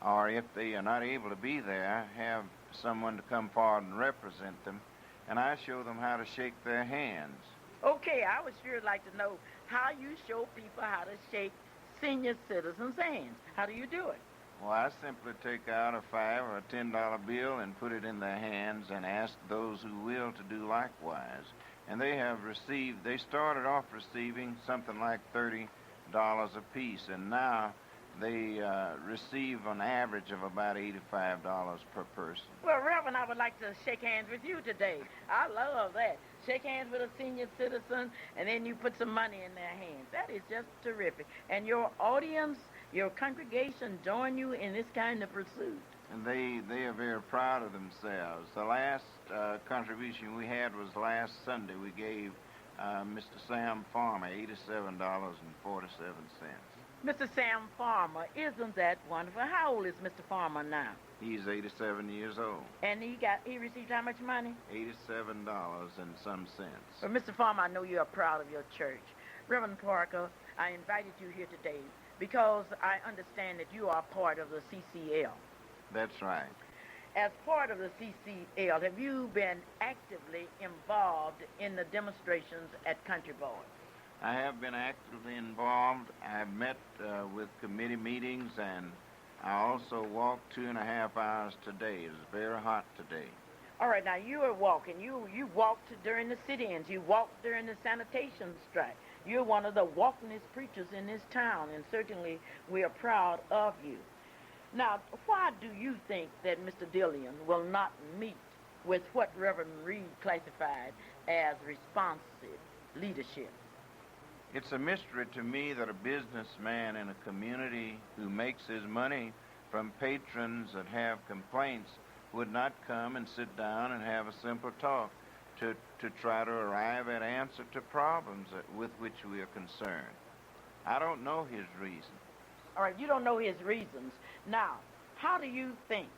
or if they are not able to be there, have someone to come forward and represent them, and I show them how to shake their hands. Okay, I would sure like to know how you show people how to shake senior citizens' hands. How do you do it? Well, I simply take out a $5 or a $10 bill and put it in their hands and ask those who will to do likewise. And they started off receiving something like $30 apiece, and now they receive an average of about $85 per person. Well, Reverend, I would like to shake hands with you today. I love that. Shake hands with a senior citizen, and then you put some money in their hands. That is just terrific. And your audience, your congregation join you in this kind of pursuit. And they are very proud of themselves. The last contribution we had was last Sunday. We gave Mr. Sam Farmer $87.47. Mr. Sam Farmer, isn't that wonderful? How old is Mr. Farmer now? He's 87 years old. And he received how much money? $87 and some cents. Well, Mr. Farmer, I know you are proud of your church. Reverend Parker, I invited you here today because I understand that you are part of the CCL. That's right. As part of the CCL, have you been actively involved in the demonstrations at Country Boy? I have been actively involved. I've met with committee meetings, and I also walked 2.5 hours today. It was very hot today. All right, now you are walking. You walked during the sit-ins. You walked during the sanitation strike. You're one of the walkingest preachers in this town, and certainly we are proud of you. Now, why do you think that Mr. Dillion will not meet with what Reverend Reed classified as responsive leadership? It's a mystery to me that a businessman in a community who makes his money from patrons that have complaints would not come and sit down and have a simple talk to try to arrive at answer to problems with which we are concerned. I don't know his reason. All right, you don't know his reasons. Now, how do you think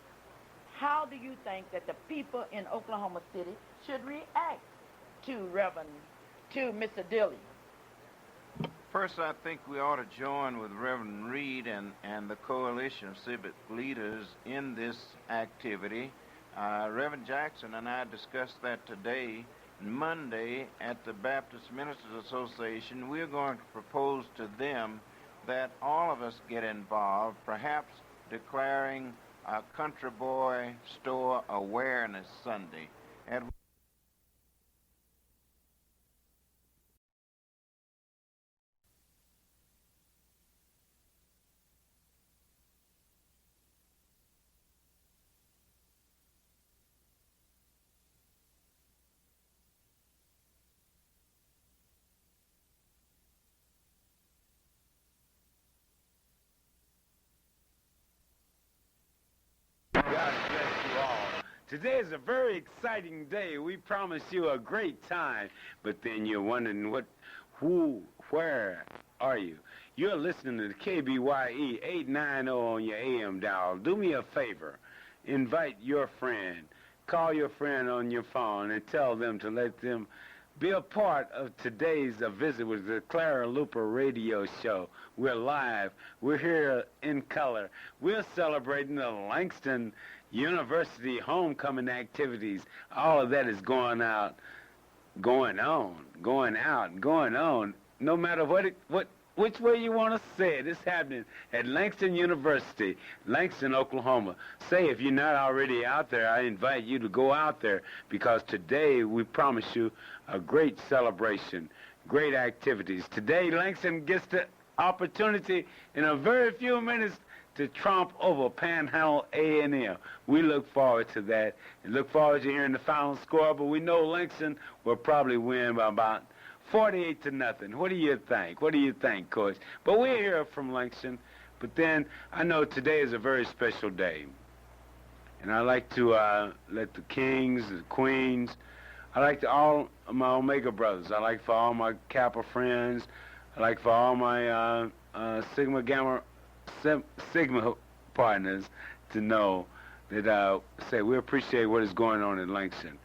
that the people in Oklahoma City should react to Mr. Dillion? First, I think we ought to join with Reverend Reed and the Coalition of Civic Leaders in this activity. Reverend Jackson and I discussed that today. Monday at the Baptist Ministers Association, we're going to propose to them that all of us get involved, perhaps declaring a Country Boy Store Awareness Sunday. God bless you all. Today is a very exciting day. We promise you a great time. But then you're wondering where are you? You're listening to the KBYE 890 on your AM dial. Do me a favor. Invite your friend. Call your friend on your phone and tell them to let them be a part of today's visit with the Clara Luper radio show. We're live. We're here in color. We're celebrating the Langston University homecoming activities. All of that is going on. No matter which way you want to say it, it's happening at Langston University, Langston, Oklahoma. Say, if you're not already out there, I invite you to go out there, because today we promise you a great celebration, great activities. Today, Langston gets the opportunity in a very few minutes to trump over Panhandle A&M. We look forward to that and look forward to hearing the final score, but we know Langston will probably win by about 48-0. What do you think? What do you think, Coach? But we'll hear from Langston. But then I know today is a very special day. And I like to let the kings, the queens, I like to all my Omega brothers. I like for all my Kappa friends. I like for all my Sigma Gamma Sigma partners to know that say we appreciate what is going on in Langston.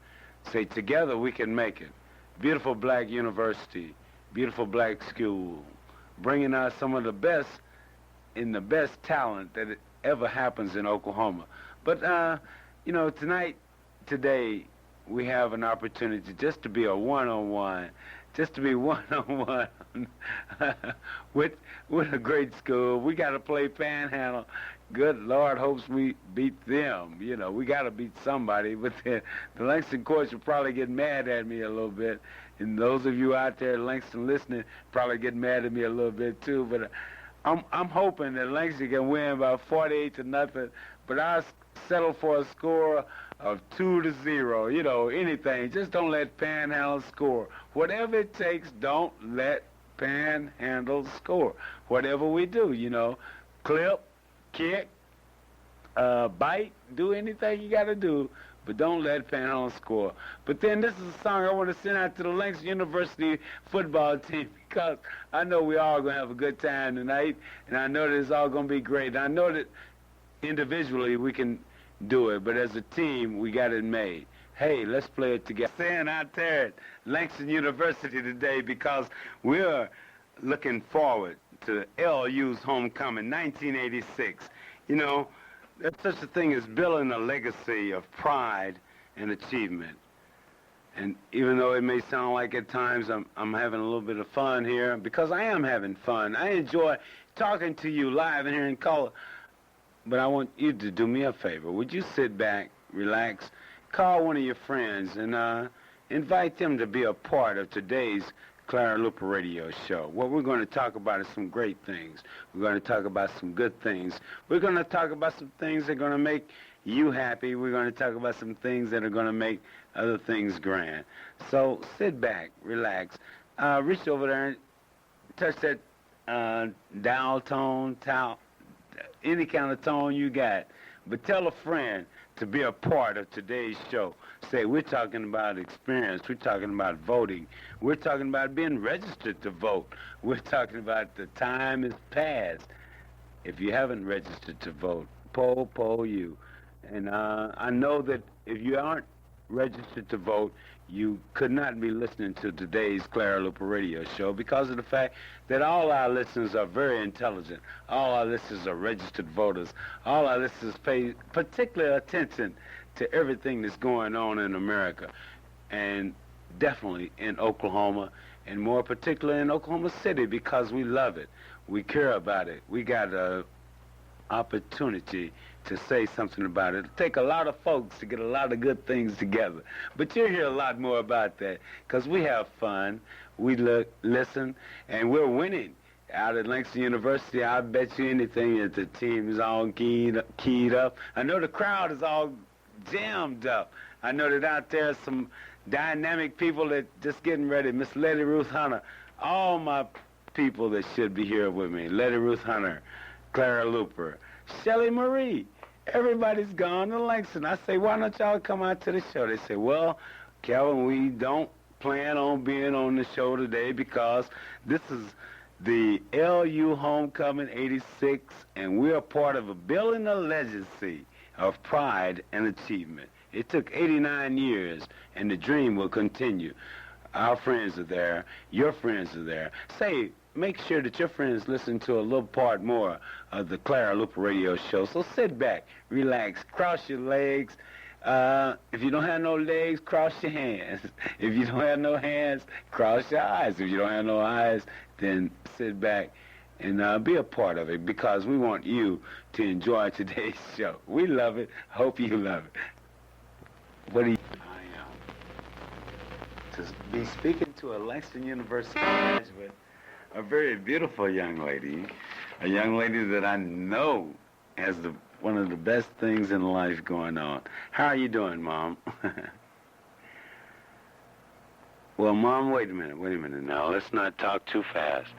Say together we can make it. Beautiful black university, beautiful black school, bringing out some of the best in the best talent that ever happens in Oklahoma. But you know, today we have an opportunity just to be a one-on-one, just to be one-on-one with a great school. We got to play Panhandle. Good Lord hopes we beat them. You know, we got to beat somebody. But the Langston coach will probably get mad at me a little bit. And those of you out there, Langston listening, probably get mad at me a little bit too. But I'm hoping that Langston can win by 48-0. But I settle for a score of 2-0. You know, anything. Just don't let Panhandle score. Whatever it takes, don't let Panhandle score. Whatever we do, you know, clip, kick, bite, do anything you got to do, but don't let Panhandle score. But then this is a song I want to send out to the Langston University football team because I know we all going to have a good time tonight, and I know that it's all going to be great. And I know that individually we can do it, but as a team, we got it made. Hey, let's play it together. Staying out there at Langston University today because we're looking forward to LU's homecoming, 1986. You know, there's such a thing as building a legacy of pride and achievement. And even though it may sound like at times I'm having a little bit of fun here, because I am having fun. I enjoy talking to you live in here in color. But I want you to do me a favor. Would you sit back, relax, call one of your friends, and invite them to be a part of today's Clara Luper radio show. What we're going to talk about is some great things. We're going to talk about some good things. We're going to talk about some things that are going to make you happy. We're going to talk about some things that are going to make other things grand. So sit back, relax, reach over there and touch that dial tone, any kind of tone you got. But tell a friend to be a part of today's show. Say, we're talking about experience. We're talking about voting. We're talking about being registered to vote. We're talking about the time is past. If you haven't registered to vote, poll you. And I know that if you aren't registered to vote, you could not be listening to today's Clara Luper radio show because of the fact that all our listeners are very intelligent. All our listeners are registered voters. All our listeners pay particular attention to everything that's going on in America, and definitely in Oklahoma, and more particularly in Oklahoma City because we love it. We care about it. We got an opportunity to say something about it. It'll take a lot of folks to get a lot of good things together. But you'll hear a lot more about that because we have fun, we listen, and we're winning. Out at Langston University, I bet you anything that the team is all keyed up. I know the crowd is all jammed up. I know that out there are some dynamic people that just getting ready. Miss Letty Ruth Hunter, all my people that should be here with me. Letty Ruth Hunter, Clara Luper, Shelly Marie. Everybody's gone to Langston. I say, why don't y'all come out to the show? They say, well, Calvin, we don't plan on being on the show today because this is the LU Homecoming 86, and we're part of a building a legacy of pride and achievement. It took 89 years, and the dream will continue. Our friends are there. Your friends are there. Say, make sure that your friends listen to a little part more of the Clara Luper radio show. So sit back, relax, cross your legs. If you don't have no legs, cross your hands. If you don't have no hands, cross your eyes. If you don't have no eyes, then sit back and be a part of it because we want you to enjoy today's show. We love it. Hope you love it. What do you... I am to be speaking to a Langston University graduate, a very beautiful young lady, a young lady that I know has one of the best things in life going on. How are you doing, Mom? Well, Mom, wait a minute now. Let's not talk too fast.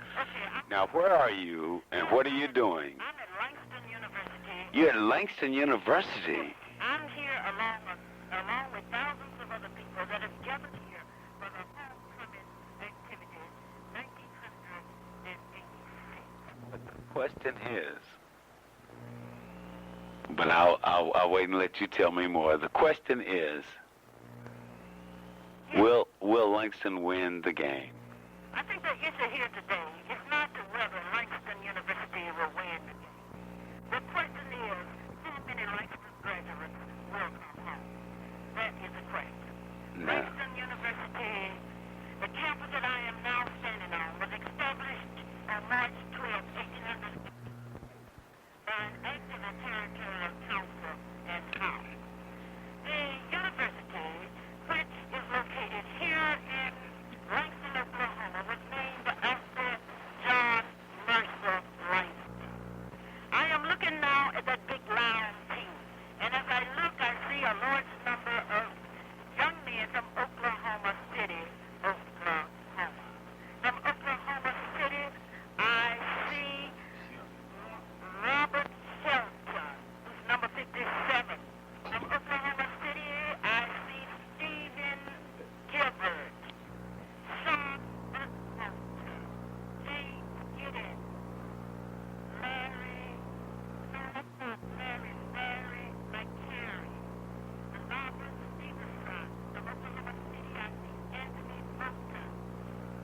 Now, where are you, and what are you doing? I'm at Langston University. You're at Langston University? I'm here along with thousands of other people that have gathered here for the homecoming activity 1986. But the question is, but I'll wait and let you tell me more. The question is, will Langston win the game? I think the issue here today is not to whether Langston University will win the game. The question is, how many Langston graduates will come home? That is the question. No. Langston University, the campus that I am now standing on, was established on March 12, 1800 by an act of the Territorial Council and House. The university, which is located here in Langston, Oklahoma, was named after John Mercer Langston. I am looking now at that big round team, and as I look, I see a large number of young men from Oklahoma City, Oklahoma. From Oklahoma City, I see Robert Shelton, who's number 57. From Oklahoma City, I see Stephen Gilbert. Sean Walter, Jay Giddens, Larry McCary, Robert Stevenson. From Oklahoma City, I see Anthony Butler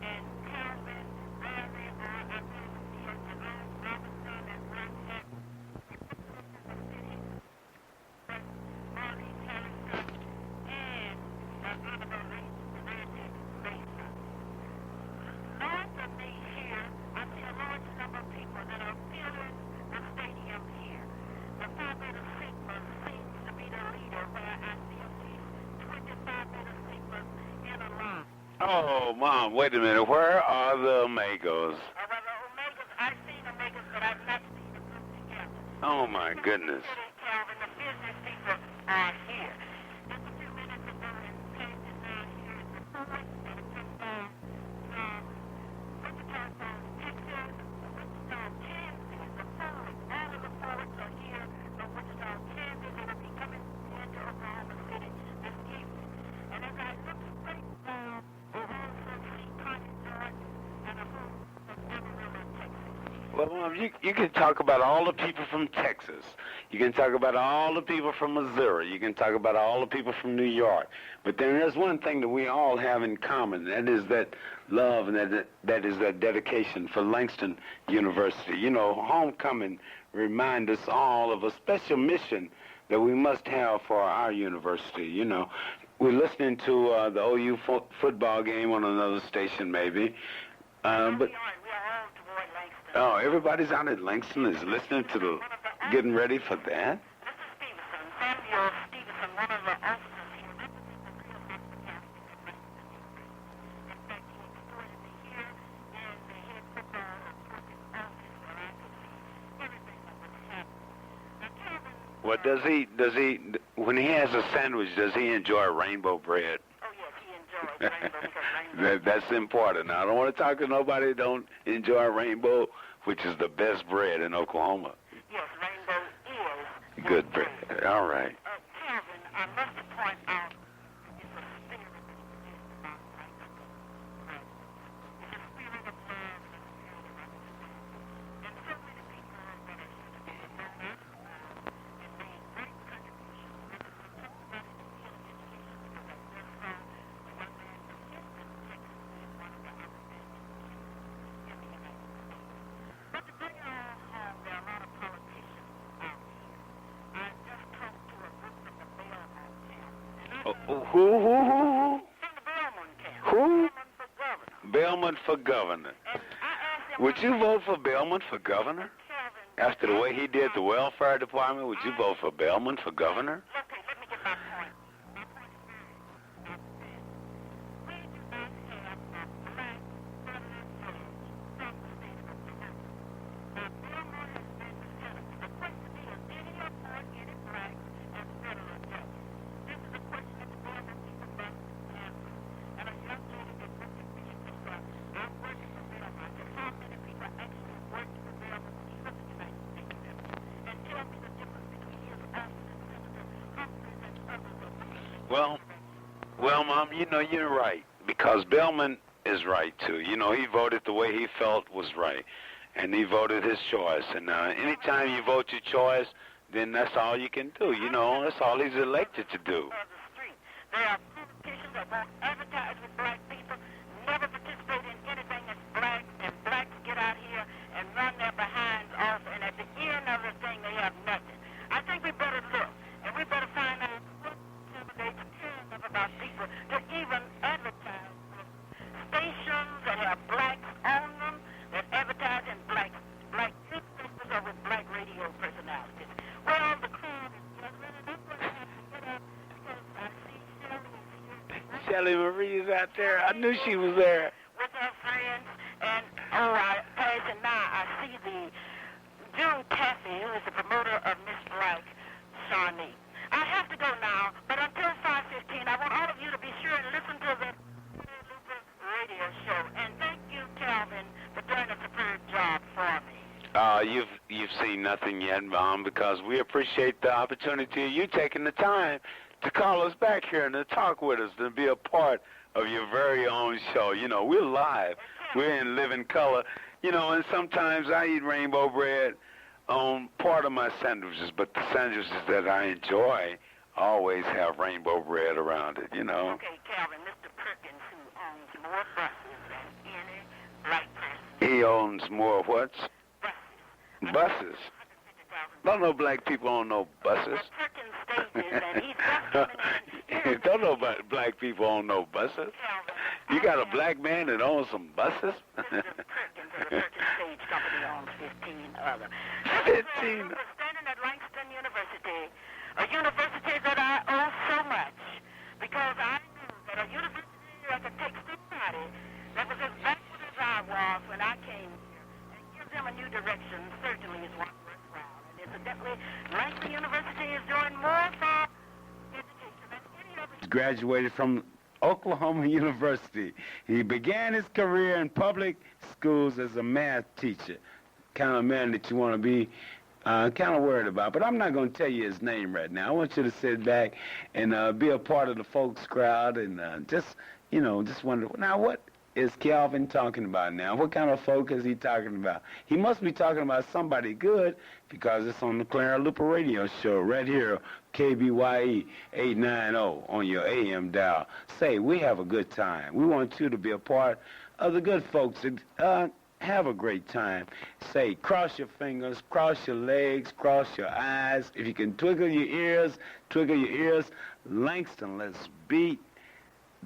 and Calvin Larry and Robinson and Rockhead. Marlene Harrison and Honorable Randy Mason. North of me here, I see a large number of people that are filling the stadium here. The Phi Beta Sigma seems to be the leader, where I see at least 25 Beta Sigmas in a line. Oh, Mom, wait a minute. Where are the Omegos? Well, the Omegas, I've seen Omegas, but I've not seen them come together. Oh, my goodness. Calvin, the business people are here. Just a few minutes ago, in passing down here at the point that it comes down from Wichita Falls, Texas, Wichita, Kansas, the forwards, all of the forwards are here from Wichita, Kansas, and will be coming into Oklahoma City this evening. And as I look straight down, we also see Connie Jordan and a host from Amarillo, Texas. Well, Mom, you can talk about all the people from Texas. You can talk about all the people from Missouri. You can talk about all the people from New York. But then there's one thing that we all have in common. That is that love and that is that dedication for Langston University. You know, homecoming reminds us all of a special mission that we must have for our university. You know, we're listening to the OU football game on another station maybe. But oh, everybody's out at Langston is listening to the, getting ready for that? Samuel Stevenson, one of the officers here, represents the real hospitality at Langston University. In fact, he escorted me here in the head football coach's office where I could see everything that was happening. Now, Calvin... Well, does he, when he has a sandwich, does he enjoy rainbow bread? Oh, yes, he enjoys rainbow because rainbow... That's important. Now, I don't want to talk to nobody that don't enjoy rainbow, which is the best bread in Oklahoma. Yes, rainbow is... Good bread. All right. Calvin, I must point out it's a spirit that exists about Langston. It's a spirit of love and a spirit of understanding. And so many people that are here today know that and made great contributions. Whether it's a Thematic Categories education because that's how the young man from Houston, Texas, is one of the outstanding students in the United States. But to bring it all home, there are a lot of politicians out here. I just talked to a group from the Belmont camp. Who? From the Belmont camp. Who? Belmont for governor. Belmont for governor. And I asked him, Would you vote for Belmont for governor? After the way he did the welfare department, would you vote for Belmont for governor? Okay, let me get my point. My point is very obvious. We do not have a black federal judge from the state of Oklahoma. Now, Belmont has been determined. The question is Well, Mom, you know, you're right, because Bellman is right, too. You know, he voted the way he felt was right, and he voted his choice. And anytime you vote your choice, then that's all you can do. You know, that's all he's elected to do. There are publications that won't advertise with black people, never participate in anything that's black, and blacks get out here and run their behinds off, and at the end of the thing, they have nothing. I think we better look, and we better find out what intimidates caring about people to even advertise with stations that have blacks on them, that advertise in black newspapers or with black radio personalities. Well, the crowd is gathering, and I'm going to have to get up because I see Shelly Marie's out there. I knew she was there. with her friends, and passing now, I see the June Taffy, who is the promoter of Miss Black, Shawnee. I have to go now, but until 5:15, I want all of you to be sure and listen to the Clara Luper radio show. And thank you, Calvin, for doing a superb job for me. You've seen nothing yet, Mom, because we appreciate the opportunity of you taking the time to call us back here and to talk with us, to be a part of your very own show. You know, we're live. We're in living color. You know, and sometimes I eat rainbow bread on part of my sandwiches, but the sandwiches that I enjoy always have rainbow bread around it, you know. Okay, Calvin, Mr. Perkins, who owns more buses than any black person. He owns more what? Buses. Don't know black people own no buses. Don't know black people own no buses. You got a black man that owns some buses? Mr. Perkins of the Perkins Stage Company owns 15 other. 15? We're standing at Langston University, a university that I owe so much, because I knew that a university that could take somebody that was as backward as I was when I came here and give them a new direction certainly is one worthwhile. And incidentally, Langston University is doing more for education than any other. Graduated from Oklahoma University. He began his career in public schools as a math teacher. Kind of man that you want to be kind of worried about. But I'm not going to tell you his name right now. I want you to sit back and be a part of the folks crowd and just wonder, now what is Calvin talking about now? What kind of folk is he talking about? He must be talking about somebody good, because it's on the Clara Luper radio show right here, KBYE 890 on your AM dial. Say, we have a good time. We want you to be a part of the good folks that have a great time. Say, cross your fingers, cross your legs, cross your eyes. If you can twinkle your ears, twinkle your ears. Langston, let's beat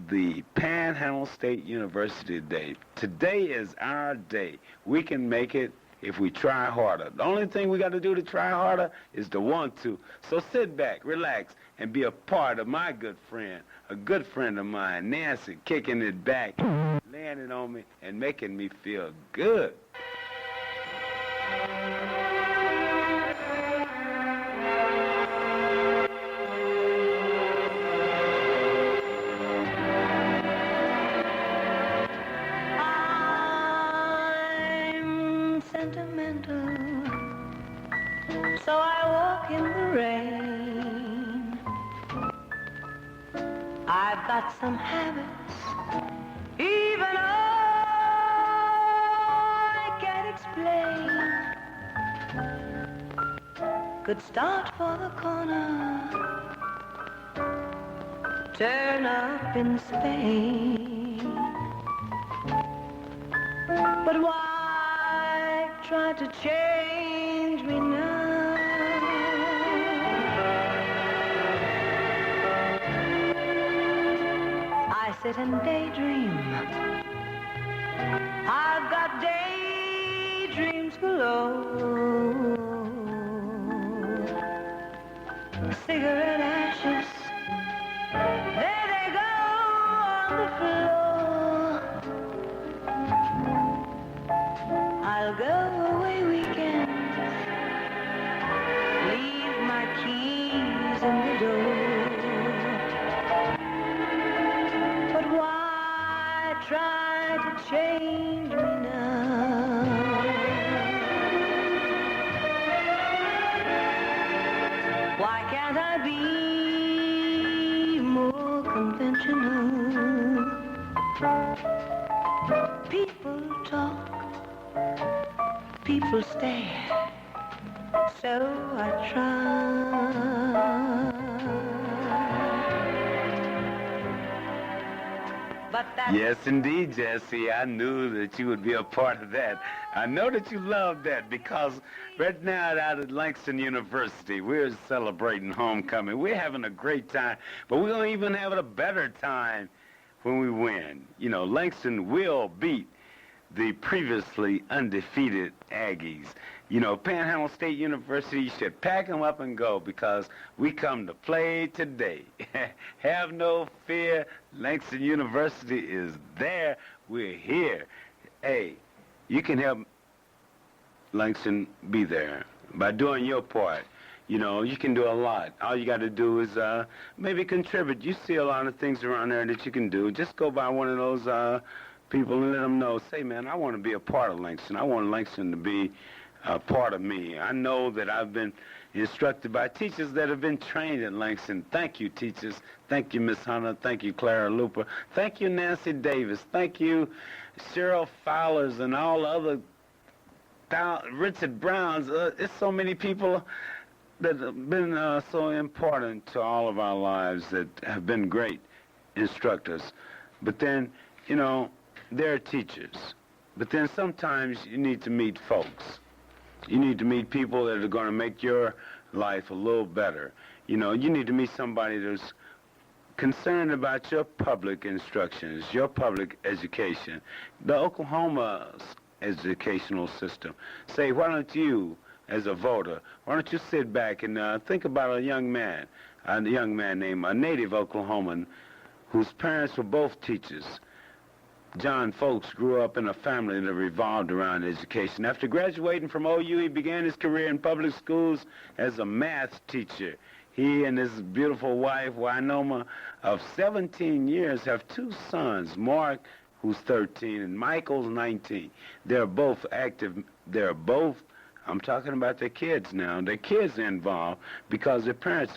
the Panhandle State University today. Today is our day. We can make it if we try harder. The only thing we got to do to try harder is to want to. So sit back, relax, and be a part of my good friend, a good friend of mine, Nancy, kicking it back, laying it on me, and making me feel good. So I walk in the rain. I've got some habits, even I can't explain. Good start for the corner, turn up in Spain. But why try to change me now? I sit and daydream. I've got daydreams galore. Cigarette ashes, there they go on the floor. I'll go away weekends, leave my keys in the door. But why try to change me now? Why can't I be more conventional. People talk, people stare, so I try. But that Yes, indeed, Jesse. I knew that you would be a part of that. I know that you love that because right now out at Langston University, we're celebrating homecoming. We're having a great time, but we're going to even have a better time when we win. You know, Langston will beat the previously undefeated Aggies. You know, Panhandle State University should pack them up and go because we come to play today. Have no fear. Langston University is there. We're here. Hey, you can help Langston be there by doing your part. You know, you can do a lot. All you got to do is maybe contribute. You see a lot of things around there that you can do. Just go by one of those people and let them know, say, man, I want to be a part of Langston. I want Langston to be a part of me. I know that I've been instructed by teachers that have been trained at Langston. Thank you, teachers. Thank you, Miss Hunter. Thank you, Clara Luper. Thank you, Nancy Davis. Thank you, Cheryl Fowlers and all other Richard Browns. It's so many people that have been so important to all of our lives that have been great instructors. But then, you know, they're teachers. But then sometimes you need to meet folks. You need to meet people that are going to make your life a little better. You know, you need to meet somebody that's concerned about your public instructions, your public education. The Oklahoma educational system. Say, why don't you, as a voter, why don't you sit back and think about a young man named a native Oklahoman whose parents were both teachers. John Folks grew up in a family that revolved around education. After graduating from OU, he began his career in public schools as a math teacher. He and his beautiful wife, Wynoma, of 17 years, have two sons, Mark, who's 13, and Michael's 19. They're both active. I'm talking about their kids now. Their kids are involved because their parents are